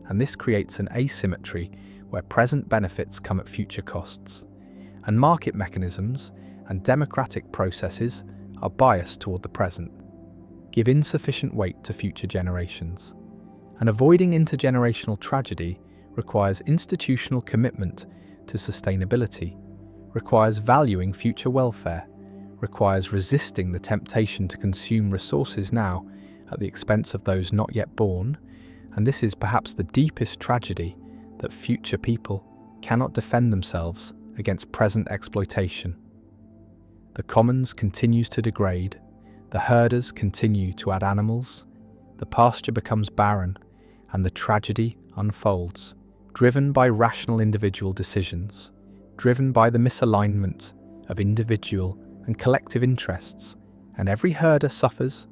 Speaker 1: And this creates an asymmetry where present benefits come at future costs, and market mechanisms and democratic processes are biased toward the present, give insufficient weight to future generations. And avoiding intergenerational tragedy requires institutional commitment to sustainability, requires valuing future welfare, requires resisting the temptation to consume resources now at the expense of those not yet born, and this is perhaps the deepest tragedy, that future people cannot defend themselves against present exploitation. The commons continues to degrade, the herders continue to add animals, the pasture becomes barren, and the tragedy unfolds, driven by rational individual decisions, driven by the misalignment of individual and collective interests, and every herder suffers,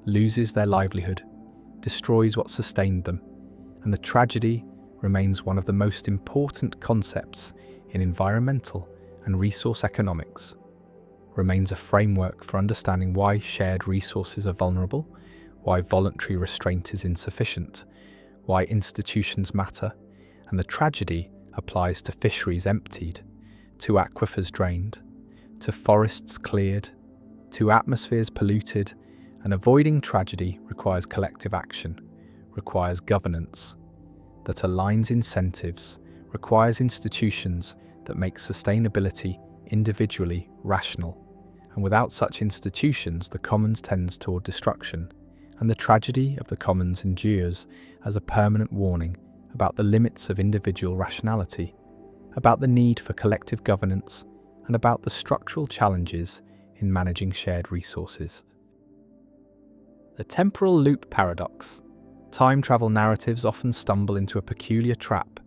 Speaker 1: loses their livelihood, destroys what sustained them, and the tragedy remains one of the most important concepts in environmental and resource economics, remains a framework for understanding why shared resources are vulnerable, why voluntary restraint is insufficient, why institutions matter, and the tragedy applies to fisheries emptied, to aquifers drained, to forests cleared, to atmospheres polluted, and avoiding tragedy requires collective action, requires governance that aligns incentives, requires institutions that make sustainability individually rational. And without such institutions, the commons tends toward destruction, and the tragedy of the commons endures as a permanent warning about the limits of individual rationality, about the need for collective governance, and about the structural challenges in managing shared resources. The temporal loop paradox. Time travel narratives often stumble into a peculiar trap,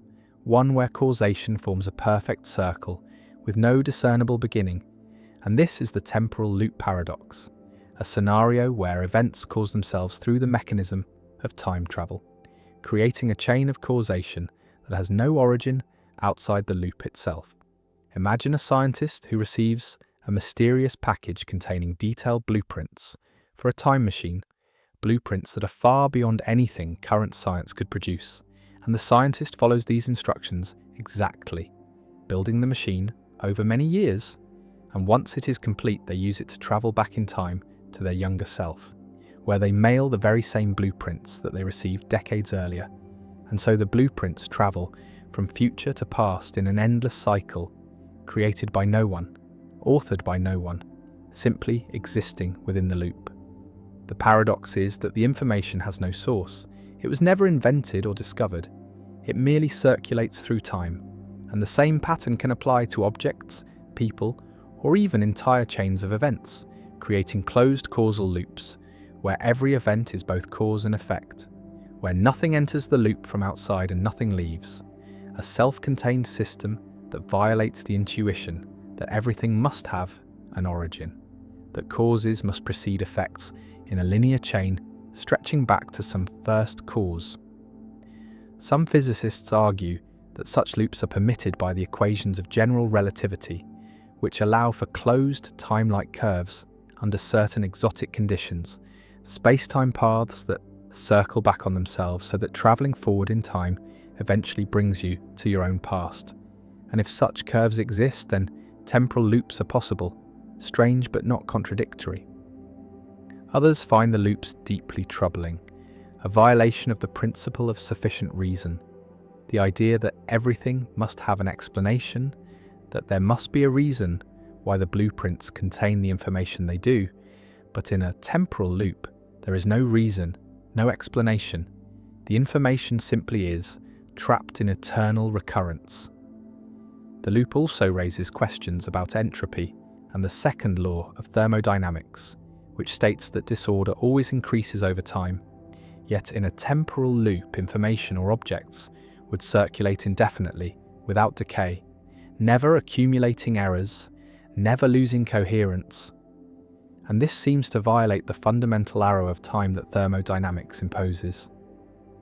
Speaker 1: one where causation forms a perfect circle with no discernible beginning, and this is the temporal loop paradox, a scenario where events cause themselves through the mechanism of time travel, creating a chain of causation that has no origin outside the loop itself. Imagine a scientist who receives a mysterious package containing detailed blueprints for a time machine, blueprints that are far beyond anything current science could produce, and the scientist follows these instructions exactly, building the machine over many years, and once it is complete they use it to travel back in time to their younger self, where they mail the very same blueprints that they received decades earlier, and so the blueprints travel from future to past in an endless cycle, created by no one, authored by no one, simply existing within the loop. The paradox is that the information has no source. It was never invented or discovered. It merely circulates through time, and the same pattern can apply to objects, people, or even entire chains of events, creating closed causal loops, where every event is both cause and effect, where nothing enters the loop from outside and nothing leaves, a self-contained system that violates the intuition that everything must have an origin, that causes must precede effects in a linear chain stretching back to some first cause. Some physicists argue that such loops are permitted by the equations of general relativity, which allow for closed time-like curves under certain exotic conditions, space-time paths that circle back on themselves so that travelling forward in time eventually brings you to your own past. And if such curves exist, then temporal loops are possible, strange but not contradictory. Others find the loops deeply troubling, a violation of the principle of sufficient reason, the idea that everything must have an explanation, that there must be a reason why the blueprints contain the information they do, but in a temporal loop, there is no reason, no explanation. The information simply is, trapped in eternal recurrence. The loop also raises questions about entropy and the second law of thermodynamics, which states that disorder always increases over time. Yet in a temporal loop, information or objects would circulate indefinitely, without decay, never accumulating errors, never losing coherence. And this seems to violate the fundamental arrow of time that thermodynamics imposes.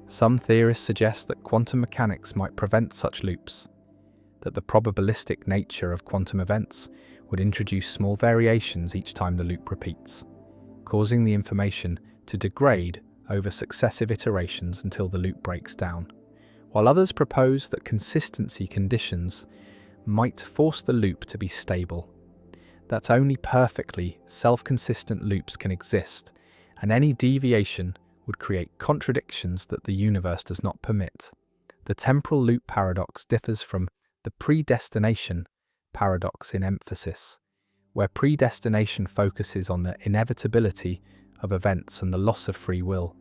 Speaker 1: Some theorists suggest that quantum mechanics might prevent such loops, that the probabilistic nature of quantum events would introduce small variations each time the loop repeats, causing the information to degrade over successive iterations until the loop breaks down, while others propose that consistency conditions might force the loop to be stable, that only perfectly self-consistent loops can exist, and any deviation would create contradictions that the universe does not permit. The temporal loop paradox differs from the predestination paradox in emphasis, where predestination focuses on the inevitability of events and the loss of free will.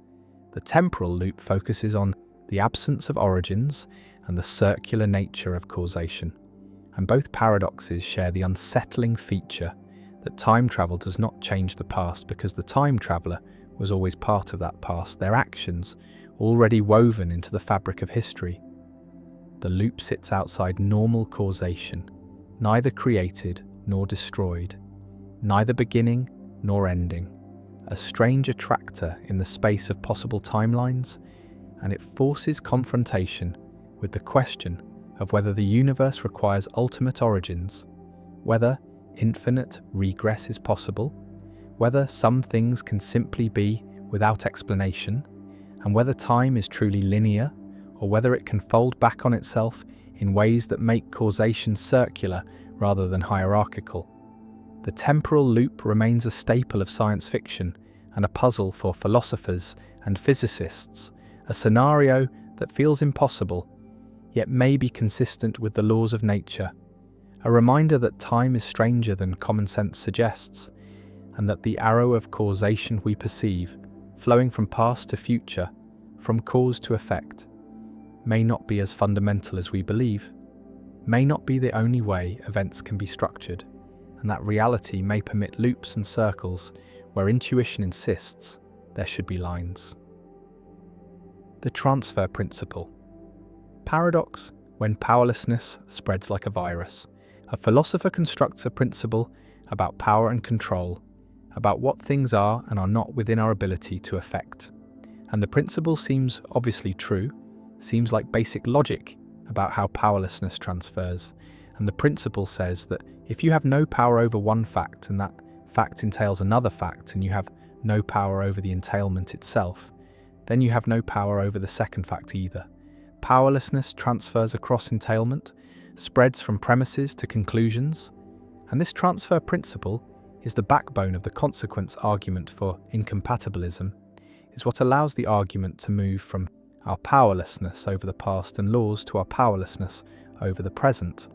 Speaker 1: The temporal loop focuses on the absence of origins and the circular nature of causation. And both paradoxes share the unsettling feature that time travel does not change the past because the time traveller was always part of that past, their actions already woven into the fabric of history. The loop sits outside normal causation, neither created nor destroyed, neither beginning nor ending, a strange attractor in the space of possible timelines, and it forces confrontation with the question of whether the universe requires ultimate origins, whether infinite regress is possible, whether some things can simply be without explanation, and whether time is truly linear or whether it can fold back on itself in ways that make causation circular rather than hierarchical. The temporal loop remains a staple of science fiction and a puzzle for philosophers and physicists, a scenario that feels impossible, yet may be consistent with the laws of nature, a reminder that time is stranger than common sense suggests, and that the arrow of causation we perceive, flowing from past to future, from cause to effect, may not be as fundamental as we believe, may not be the only way events can be structured, and that reality may permit loops and circles where intuition insists there should be lines. The transfer principle. Paradox when powerlessness spreads like a virus. A philosopher constructs a principle about power and control, about what things are and are not within our ability to affect. And the principle seems obviously true, seems like basic logic about how powerlessness transfers. And the principle says that if you have no power over one fact and that fact entails another fact and you have no power over the entailment itself, then you have no power over the second fact either. Powerlessness transfers across entailment, spreads from premises to conclusions, and this transfer principle is the backbone of the consequence argument for incompatibilism, is what allows the argument to move from our powerlessness over the past and laws to our powerlessness over the present.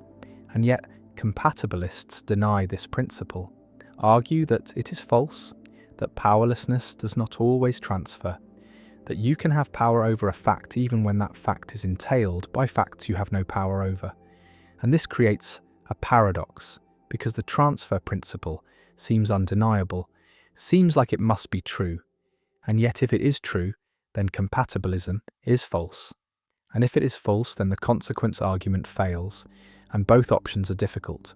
Speaker 1: And yet, compatibilists deny this principle, argue that it is false, that powerlessness does not always transfer, that you can have power over a fact even when that fact is entailed by facts you have no power over. And this creates a paradox, because the transfer principle seems undeniable, seems like it must be true, and yet if it is true, then compatibilism is false. And if it is false, then the consequence argument fails, and both options are difficult.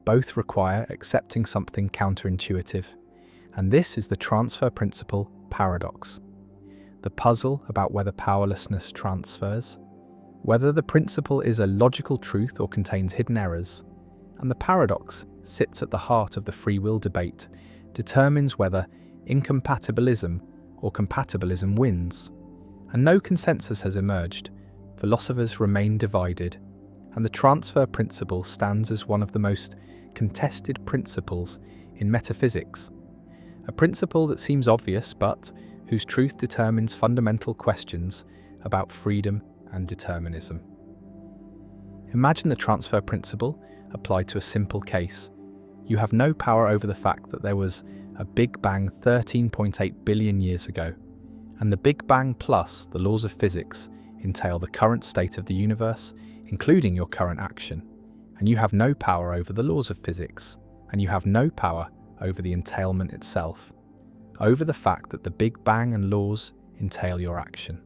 Speaker 1: Both require accepting something counterintuitive, and this is the transfer principle paradox. The puzzle about whether powerlessness transfers, whether the principle is a logical truth or contains hidden errors, and the paradox sits at the heart of the free will debate, determines whether incompatibilism or compatibilism wins. And no consensus has emerged. Philosophers remain divided, and the transfer principle stands as one of the most contested principles in metaphysics. A principle that seems obvious, but whose truth determines fundamental questions about freedom and determinism. Imagine the transfer principle applied to a simple case. You have no power over the fact that there was a Big Bang 13.8 billion years ago, and the Big Bang plus the laws of physics entail the current state of the universe, including your current action, and you have no power over the laws of physics, and you have no power over the entailment itself, over the fact that the Big Bang and laws entail your action.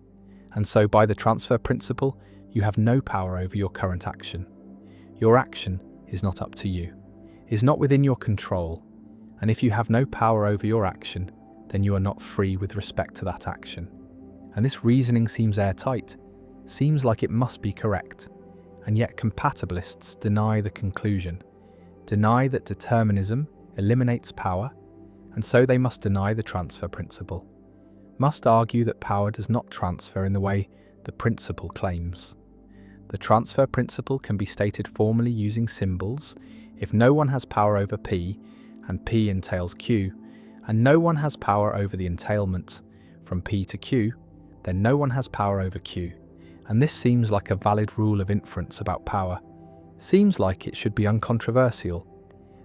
Speaker 1: And so by the transfer principle, you have no power over your current action. Your action is not up to you, is not within your control, and if you have no power over your action, then you are not free with respect to that action. And this reasoning seems airtight, seems like it must be correct, and yet compatibilists deny the conclusion, deny that determinism eliminates power, and so they must deny the transfer principle, must argue that power does not transfer in the way the principle claims. The transfer principle can be stated formally using symbols. If no one has power over P, and P entails Q, and no one has power over the entailment from P to Q, then no one has power over Q. And this seems like a valid rule of inference about power, seems like it should be uncontroversial,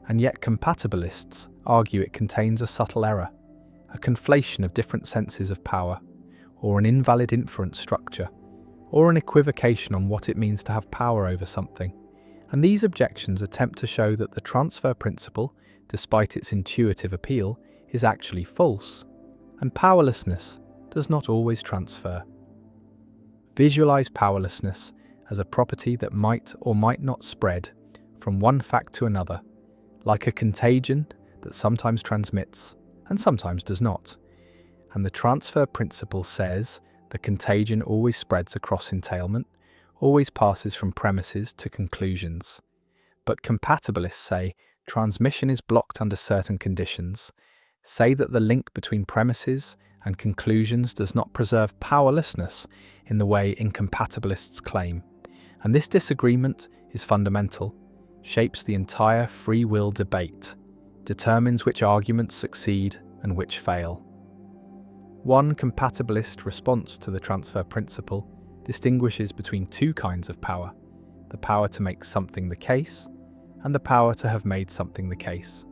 Speaker 1: and yet compatibilists argue it contains a subtle error, a conflation of different senses of power, or an invalid inference structure, or an equivocation on what it means to have power over something. And these objections attempt to show that the transfer principle, despite its intuitive appeal, is actually false, and powerlessness does not always transfer. Visualize powerlessness as a property that might or might not spread from one fact to another, like a contagion that sometimes transmits and sometimes does not. And the transfer principle says the contagion always spreads across entailment, always passes from premises to conclusions. But compatibilists say transmission is blocked under certain conditions, say that the link between premises and conclusions does not preserve powerlessness in the way incompatibilists claim. And this disagreement is fundamental, shapes the entire free will debate, determines which arguments succeed and which fail. One compatibilist response to the transfer principle distinguishes between two kinds of power: the power to make something the case and the power to have made something the case,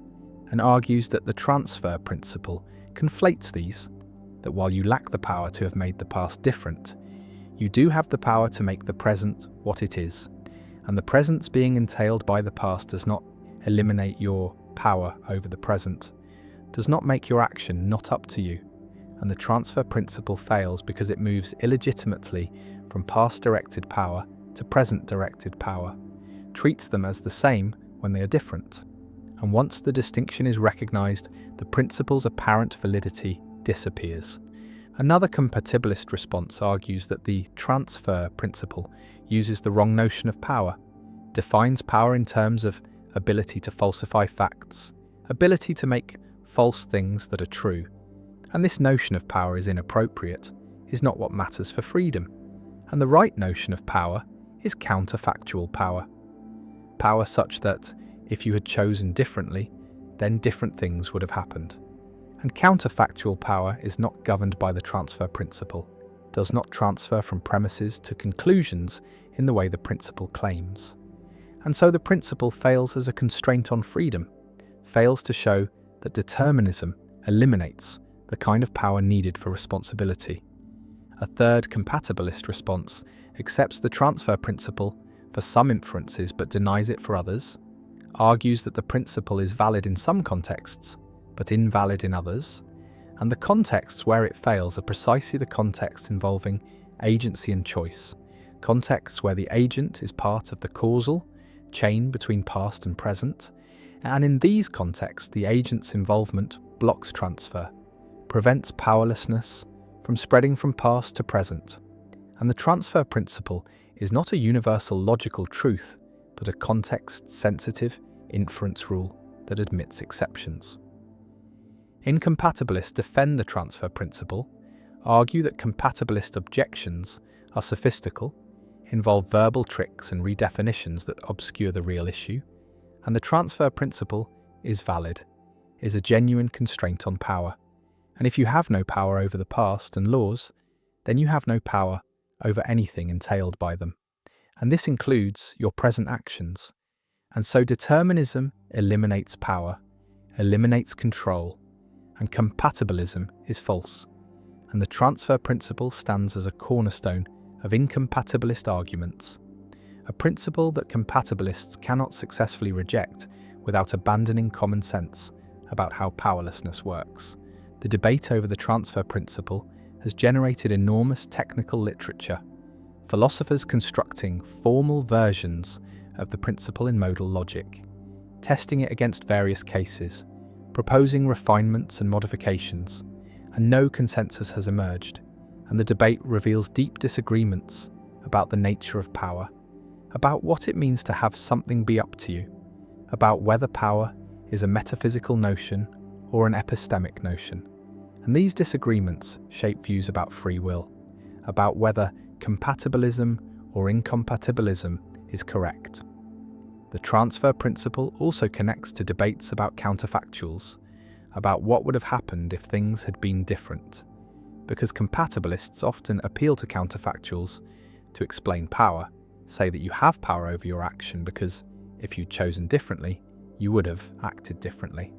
Speaker 1: and argues that the transfer principle conflates these, that while you lack the power to have made the past different, you do have the power to make the present what it is, and the presence being entailed by the past does not eliminate your power over the present, does not make your action not up to you, and the transfer principle fails because it moves illegitimately from past-directed power to present-directed power, treats them as the same when they are different, and once the distinction is recognized, the principle's apparent validity disappears. Another compatibilist response argues that the transfer principle uses the wrong notion of power, defines power in terms of ability to falsify facts, ability to make false things that are true, and this notion of power is inappropriate, is not what matters for freedom, and the right notion of power is counterfactual power. Power such that, if you had chosen differently, then different things would have happened. And counterfactual power is not governed by the transfer principle, does not transfer from premises to conclusions in the way the principle claims. And so the principle fails as a constraint on freedom, fails to show that determinism eliminates the kind of power needed for responsibility. A third compatibilist response accepts the transfer principle for some inferences but denies it for others, argues that the principle is valid in some contexts but invalid in others, and the contexts where it fails are precisely the contexts involving agency and choice, contexts where the agent is part of the causal chain between past and present, and in these contexts the agent's involvement blocks transfer, prevents powerlessness from spreading from past to present, and the transfer principle is not a universal logical truth, but a context-sensitive inference rule that admits exceptions. Incompatibilists defend the transfer principle, argue that compatibilist objections are sophistical, involve verbal tricks and redefinitions that obscure the real issue, and the transfer principle is valid, is a genuine constraint on power. And if you have no power over the past and laws, then you have no power over anything entailed by them. And this includes your present actions. And so determinism eliminates power, eliminates control, and compatibilism is false. And the transfer principle stands as a cornerstone of incompatibilist arguments, a principle that compatibilists cannot successfully reject without abandoning common sense about how powerlessness works. The debate over the transfer principle has generated enormous technical literature, philosophers constructing formal versions of the principle in modal logic, testing it against various cases, proposing refinements and modifications, and no consensus has emerged, and the debate reveals deep disagreements about the nature of power, about what it means to have something be up to you, about whether power is a metaphysical notion or an epistemic notion. And these disagreements shape views about free will, about whether compatibilism or incompatibilism is correct. The transfer principle also connects to debates about counterfactuals, about what would have happened if things had been different, because compatibilists often appeal to counterfactuals to explain power, say that you have power over your action because if you'd chosen differently, you would have acted differently.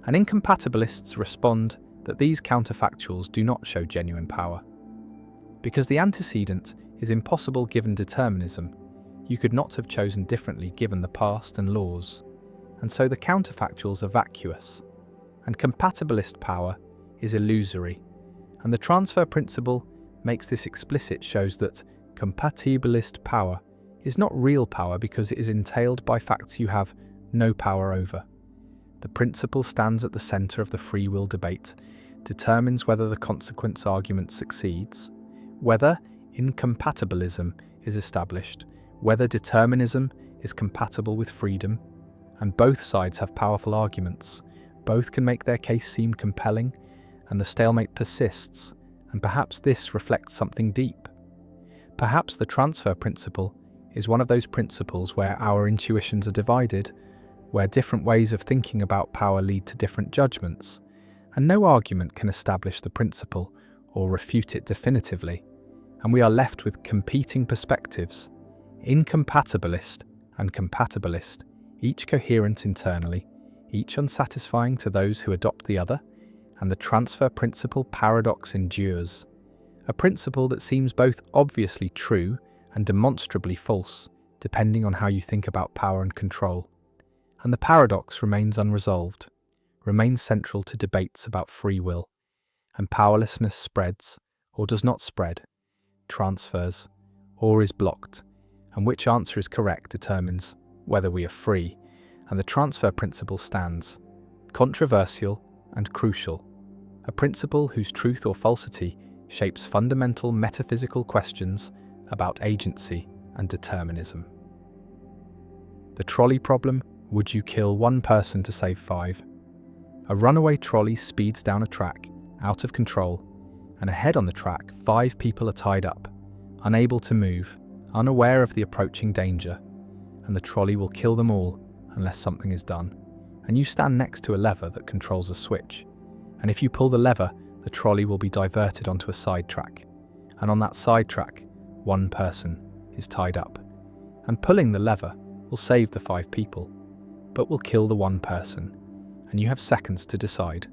Speaker 1: And incompatibilists respond that these counterfactuals do not show genuine power. Because the antecedent is impossible given determinism, you could not have chosen differently given the past and laws, and so the counterfactuals are vacuous, and compatibilist power is illusory, and the transfer principle makes this explicit, shows that compatibilist power is not real power because it is entailed by facts you have no power over. The principle stands at the centre of the free will debate, determines whether the consequence argument succeeds, whether incompatibilism is established, whether determinism is compatible with freedom, and both sides have powerful arguments. Both can make their case seem compelling, and the stalemate persists, and perhaps this reflects something deep. Perhaps the transfer principle is one of those principles where our intuitions are divided, where different ways of thinking about power lead to different judgments, and no argument can establish the principle or refute it definitively, and we are left with competing perspectives, incompatibilist and compatibilist, each coherent internally, each unsatisfying to those who adopt the other, and the transfer principle paradox endures, a principle that seems both obviously true and demonstrably false, depending on how you think about power and control. And the paradox remains unresolved, remains central to debates about free will, and powerlessness spreads or does not spread, transfers or is blocked, and which answer is correct determines whether we are free, and the transfer principle stands, controversial and crucial, a principle whose truth or falsity shapes fundamental metaphysical questions about agency and determinism. The trolley problem: would you kill one person to save 5? A runaway trolley speeds down a track, out of control, and ahead on the track 5 people are tied up, unable to move, unaware of the approaching danger, and the trolley will kill them all unless something is done. And you stand next to a lever that controls a switch, and if you pull the lever, the trolley will be diverted onto a side track, and on that side track, 1 person is tied up, and pulling the lever will save the 5 people, but will kill the 1 person, and you have seconds to decide.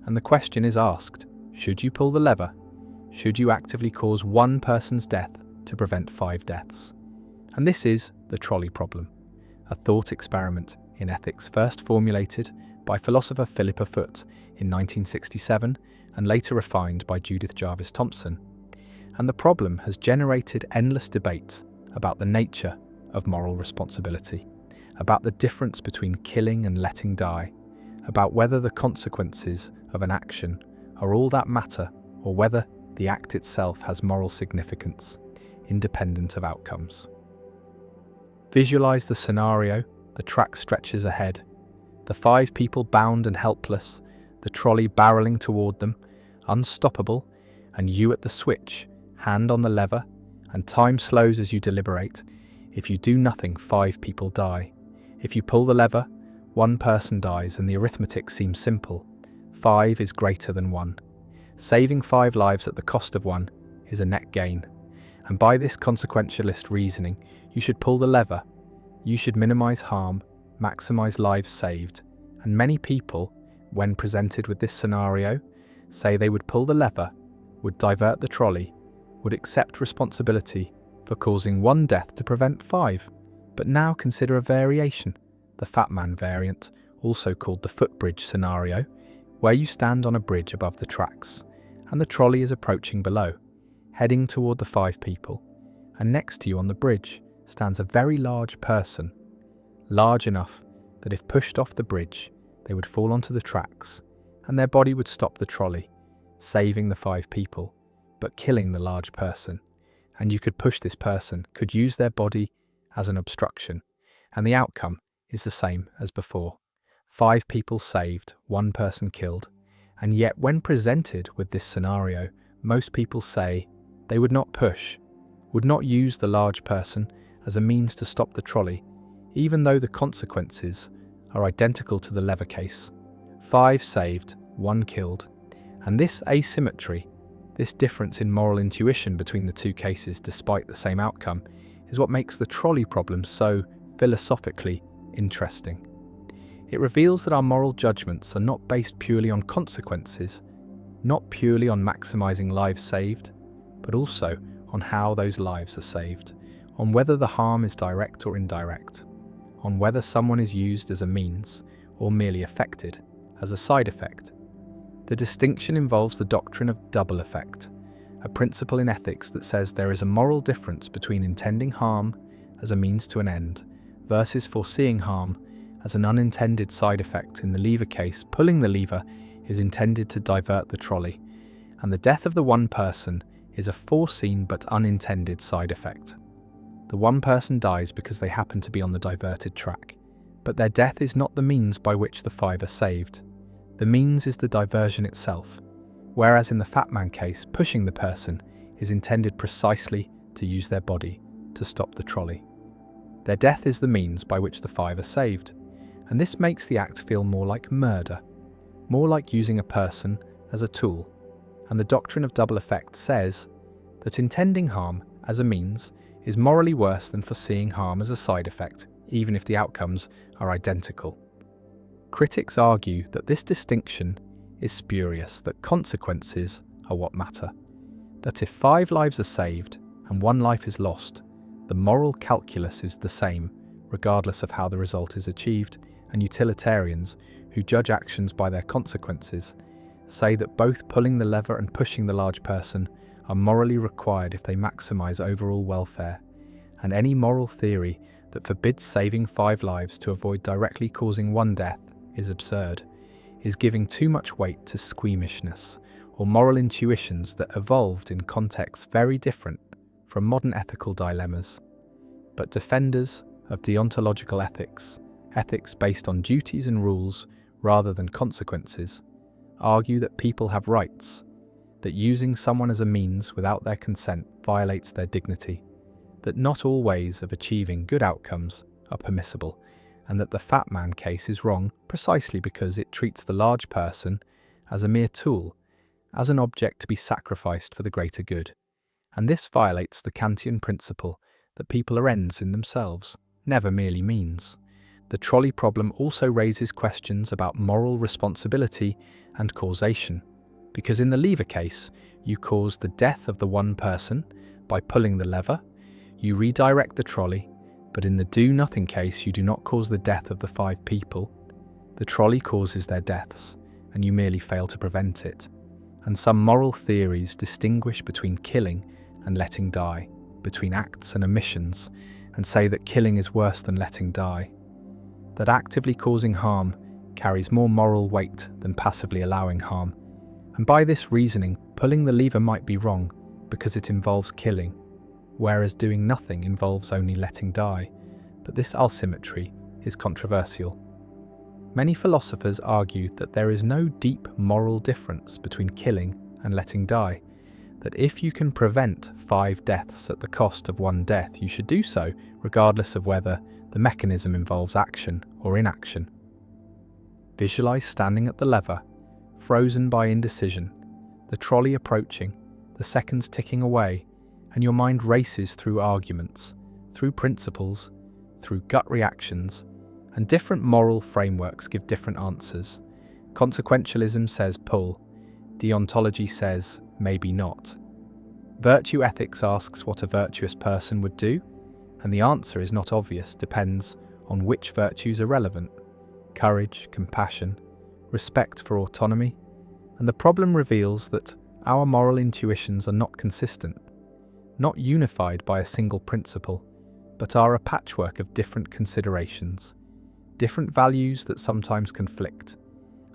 Speaker 1: And the question is asked: should you pull the lever? Should you actively cause 1 person's death to prevent 5 deaths? And this is the trolley problem, a thought experiment in ethics first formulated by philosopher Philippa Foot in 1967 and later refined by Judith Jarvis Thomson. And the problem has generated endless debate about the nature of moral responsibility, about the difference between killing and letting die, about whether the consequences of an action are all that matter or whether the act itself has moral significance, independent of outcomes. Visualize the scenario: the track stretches ahead, the 5 people bound and helpless, the trolley barreling toward them, unstoppable, and you at the switch, hand on the lever, and time slows as you deliberate. If you do nothing, 5 people die. If you pull the lever, 1 person dies, and the arithmetic seems simple. 5 is greater than 1. Saving 5 lives at the cost of 1 is a net gain. And by this consequentialist reasoning, you should pull the lever. You should minimize harm, maximize lives saved. And many people, when presented with this scenario, say they would pull the lever, would divert the trolley, would accept responsibility for causing 1 death to prevent 5. But now consider a variation, the Fat Man variant, also called the footbridge scenario, where you stand on a bridge above the tracks, and the trolley is approaching below, heading toward the 5 people, and next to you on the bridge stands a very large person, large enough that if pushed off the bridge, they would fall onto the tracks, and their body would stop the trolley, saving the 5 people, but killing the large person. And you could push this person, could use their body as an obstruction, and the outcome is the same as before. 5 people saved, 1 person killed, and yet when presented with this scenario, most people say they would not push, would not use the large person as a means to stop the trolley, even though the consequences are identical to the lever case. 5 saved, 1 killed, and this asymmetry, this difference in moral intuition between the 2 cases despite the same outcome, is what makes the trolley problem so philosophically interesting. It reveals that our moral judgments are not based purely on consequences, not purely on maximizing lives saved, but also on how those lives are saved, on whether the harm is direct or indirect, on whether someone is used as a means or merely affected as a side effect. The distinction involves the doctrine of double effect, a principle in ethics that says there is a moral difference between intending harm as a means to an end versus foreseeing harm as an unintended side effect. In the lever case, pulling the lever is intended to divert the trolley, and the death of the 1 person is a foreseen but unintended side effect. The 1 person dies because they happen to be on the diverted track, but their death is not the means by which the 5 are saved. The means is the diversion itself, whereas in the Fat Man case, pushing the person is intended precisely to use their body to stop the trolley. Their death is the means by which the 5 are saved, and this makes the act feel more like murder, more like using a person as a tool. And the doctrine of double effect says that intending harm as a means is morally worse than foreseeing harm as a side effect, even if the outcomes are identical. Critics argue that this distinction is spurious, that consequences are what matter, that if 5 lives are saved and 1 life is lost, the moral calculus is the same, regardless of how the result is achieved, and utilitarians, who judge actions by their consequences, say that both pulling the lever and pushing the large person are morally required if they maximize overall welfare, and any moral theory that forbids saving 5 lives to avoid directly causing 1 death is absurd, is giving too much weight to squeamishness or moral intuitions that evolved in contexts very different from modern ethical dilemmas. But defenders of deontological ethics, ethics based on duties and rules rather than consequences, argue that people have rights, that using someone as a means without their consent violates their dignity, that not all ways of achieving good outcomes are permissible, and that the Fat Man case is wrong precisely because it treats the large person as a mere tool, as an object to be sacrificed for the greater good. And this violates the Kantian principle that people are ends in themselves, never merely means. The trolley problem also raises questions about moral responsibility and causation, because in the lever case, you cause the death of the 1 person by pulling the lever, you redirect the trolley, but in the do-nothing case, you do not cause the death of the 5 people. The trolley causes their deaths, and you merely fail to prevent it. And some moral theories distinguish between killing and letting die, between acts and omissions, and say that killing is worse than letting die, that actively causing harm carries more moral weight than passively allowing harm. And by this reasoning, pulling the lever might be wrong because it involves killing, whereas doing nothing involves only letting die. But this asymmetry is controversial. Many philosophers argue that there is no deep moral difference between killing and letting die, that if you can prevent 5 deaths at the cost of 1 death, you should do so, regardless of whether the mechanism involves action or inaction. Visualize standing at the lever, frozen by indecision, the trolley approaching, the seconds ticking away, and your mind races through arguments, through principles, through gut reactions, and different moral frameworks give different answers. Consequentialism says pull, deontology says maybe not. Virtue ethics asks what a virtuous person would do, and the answer is not obvious, depends on which virtues are relevant: courage, compassion, respect for autonomy. And the problem reveals that our moral intuitions are not consistent, not unified by a single principle, but are a patchwork of different considerations, different values that sometimes conflict.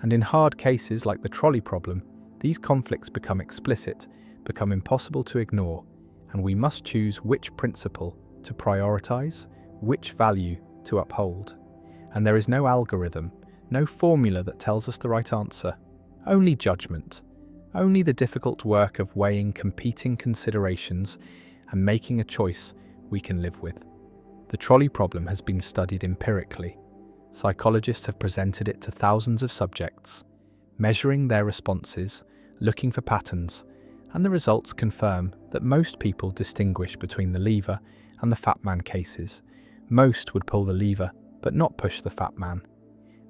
Speaker 1: And in hard cases like the trolley problem, these conflicts become explicit, become impossible to ignore, and we must choose which principle to prioritize, which value to uphold. And there is no algorithm, no formula that tells us the right answer, only judgment, only the difficult work of weighing competing considerations and making a choice we can live with. The trolley problem has been studied empirically. Psychologists have presented it to thousands of subjects, measuring their responses, looking for patterns, and the results confirm that most people distinguish between the lever and the Fat Man cases. Most would pull the lever, but not push the Fat Man.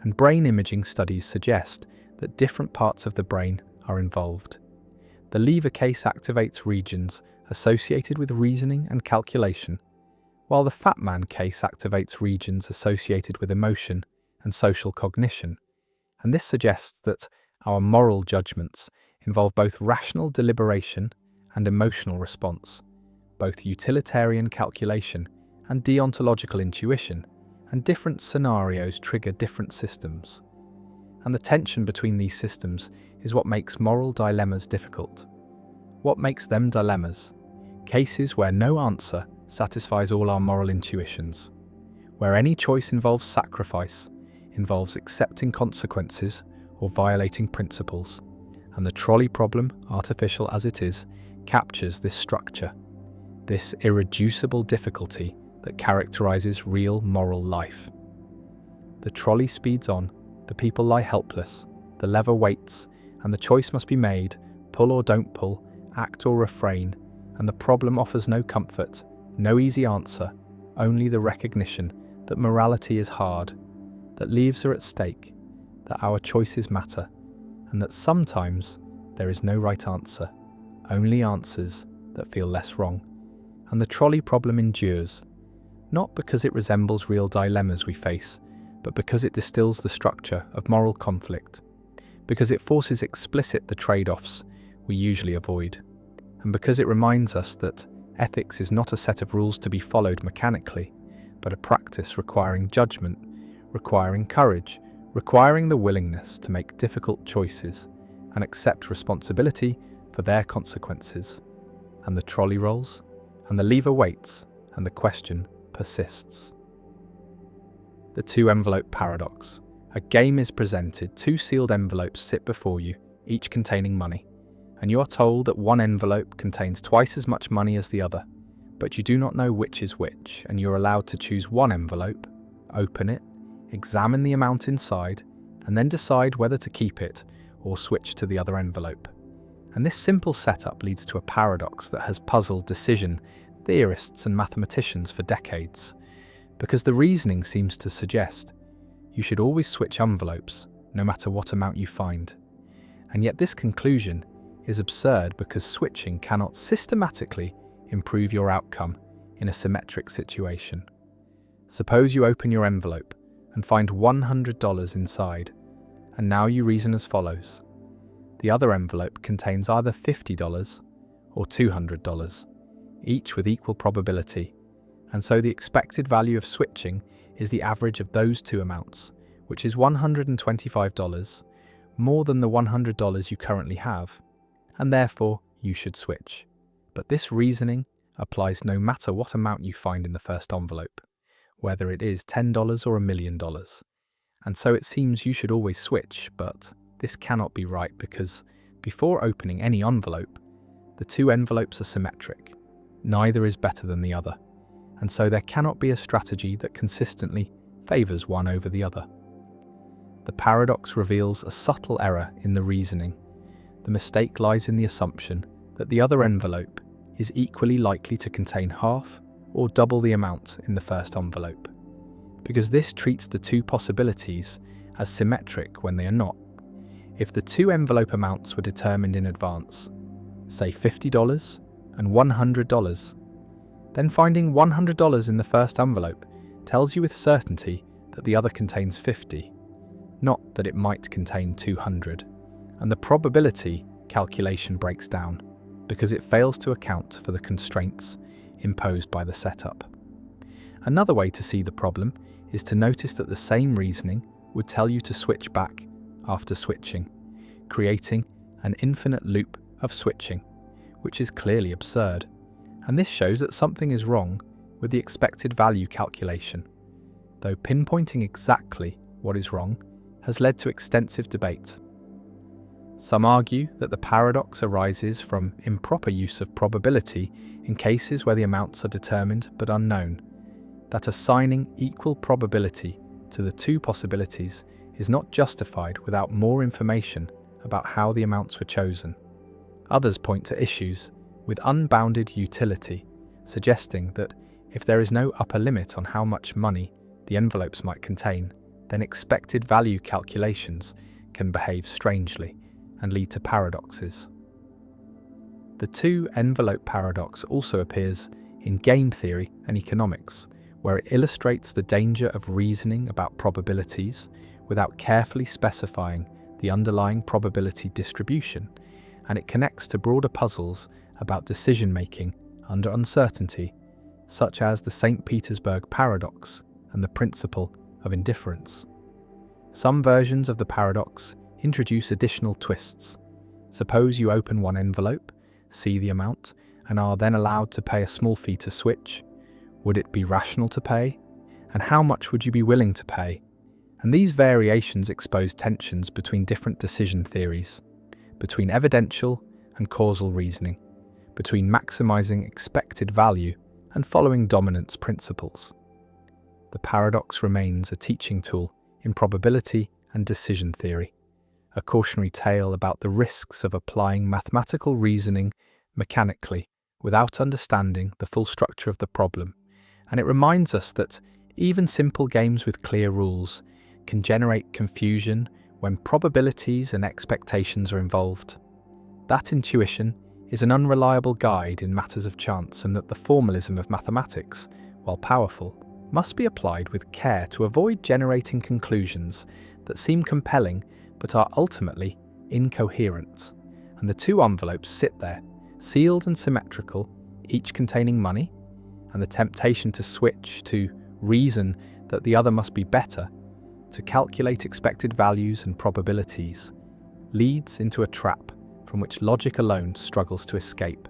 Speaker 1: And brain imaging studies suggest that different parts of the brain are involved. The lever case activates regions associated with reasoning and calculation, while the Fat Man case activates regions associated with emotion and social cognition. And this suggests that our moral judgments involve both rational deliberation and emotional response, both utilitarian calculation and deontological intuition, and different scenarios trigger different systems. And the tension between these systems is what makes moral dilemmas difficult. What makes them dilemmas? Cases where no answer satisfies all our moral intuitions, where any choice involves sacrifice, involves accepting consequences or violating principles, And the trolley problem, artificial as it is, captures this structure, this irreducible difficulty that characterizes real moral life. The trolley speeds on, the people lie helpless, the lever waits, and the choice must be made, pull or don't pull, act or refrain, and the problem offers no comfort, no easy answer, only the recognition that morality is hard, that lives are at stake, that our choices matter, and that sometimes there is no right answer, only answers that feel less wrong. And the trolley problem endures, not because it resembles real dilemmas we face, but because it distills the structure of moral conflict, because it forces explicit the trade-offs we usually avoid, and because it reminds us that ethics is not a set of rules to be followed mechanically, but a practice requiring judgment, requiring courage, requiring the willingness to make difficult choices and accept responsibility for their consequences. And the trolley rolls, and the lever waits, and the question persists. The two-envelope paradox. A game is presented, two sealed envelopes sit before you, each containing money, and you are told that one envelope contains twice as much money as the other, but you do not know which is which, and you're allowed to choose one envelope, open it, examine the amount inside, and then decide whether to keep it or switch to the other envelope. And this simple setup leads to a paradox that has puzzled decision theorists and mathematicians for decades, because the reasoning seems to suggest you should always switch envelopes, no matter what amount you find. And yet this conclusion is absurd because switching cannot systematically improve your outcome in a symmetric situation. Suppose you open your envelope and find $100 inside, and now you reason as follows. The other envelope contains either $50 or $200, each with equal probability, and so the expected value of switching is the average of those two amounts, which is $125, more than the $100 you currently have, and therefore you should switch. But this reasoning applies no matter what amount you find in the first envelope, whether it is $10 or $1 million. And so it seems you should always switch, but this cannot be right because before opening any envelope, the two envelopes are symmetric. Neither is better than the other, and so there cannot be a strategy that consistently favors one over the other. The paradox reveals a subtle error in the reasoning. The mistake lies in the assumption that the other envelope is equally likely to contain half or double the amount in the first envelope, because this treats the two possibilities as symmetric when they are not. If the two envelope amounts were determined in advance, say $50 and $100, then finding $100 in the first envelope tells you with certainty that the other contains 50, not that it might contain 200, and the probability calculation breaks down because it fails to account for the constraints imposed by the setup. Another way to see the problem is to notice that the same reasoning would tell you to switch back after switching, creating an infinite loop of switching, which is clearly absurd. And this shows that something is wrong with the expected value calculation, though pinpointing exactly what is wrong has led to extensive debate. Some argue that the paradox arises from improper use of probability in cases where the amounts are determined but unknown, that assigning equal probability to the two possibilities is not justified without more information about how the amounts were chosen. Others point to issues with unbounded utility, suggesting that if there is no upper limit on how much money the envelopes might contain, then expected value calculations can behave strangely and lead to paradoxes. The two-envelope paradox also appears in game theory and economics, where it illustrates the danger of reasoning about probabilities without carefully specifying the underlying probability distribution, and it connects to broader puzzles about decision-making under uncertainty, such as the St. Petersburg paradox and the principle of indifference. Some versions of the paradox introduce additional twists. Suppose you open one envelope, see the amount, and are then allowed to pay a small fee to switch. Would it be rational to pay? And how much would you be willing to pay? And these variations expose tensions between different decision theories, between evidential and causal reasoning, between maximizing expected value and following dominance principles. The paradox remains a teaching tool in probability and decision theory, a cautionary tale about the risks of applying mathematical reasoning mechanically without understanding the full structure of the problem, and it reminds us that even simple games with clear rules can generate confusion when probabilities and expectations are involved. That intuition is an unreliable guide in matters of chance, and that the formalism of mathematics, while powerful, must be applied with care to avoid generating conclusions that seem compelling but are ultimately incoherent. And the two envelopes sit there, sealed and symmetrical, each containing money, and the temptation to switch, to reason that the other must be better, to calculate expected values and probabilities, leads into a trap from which logic alone struggles to escape.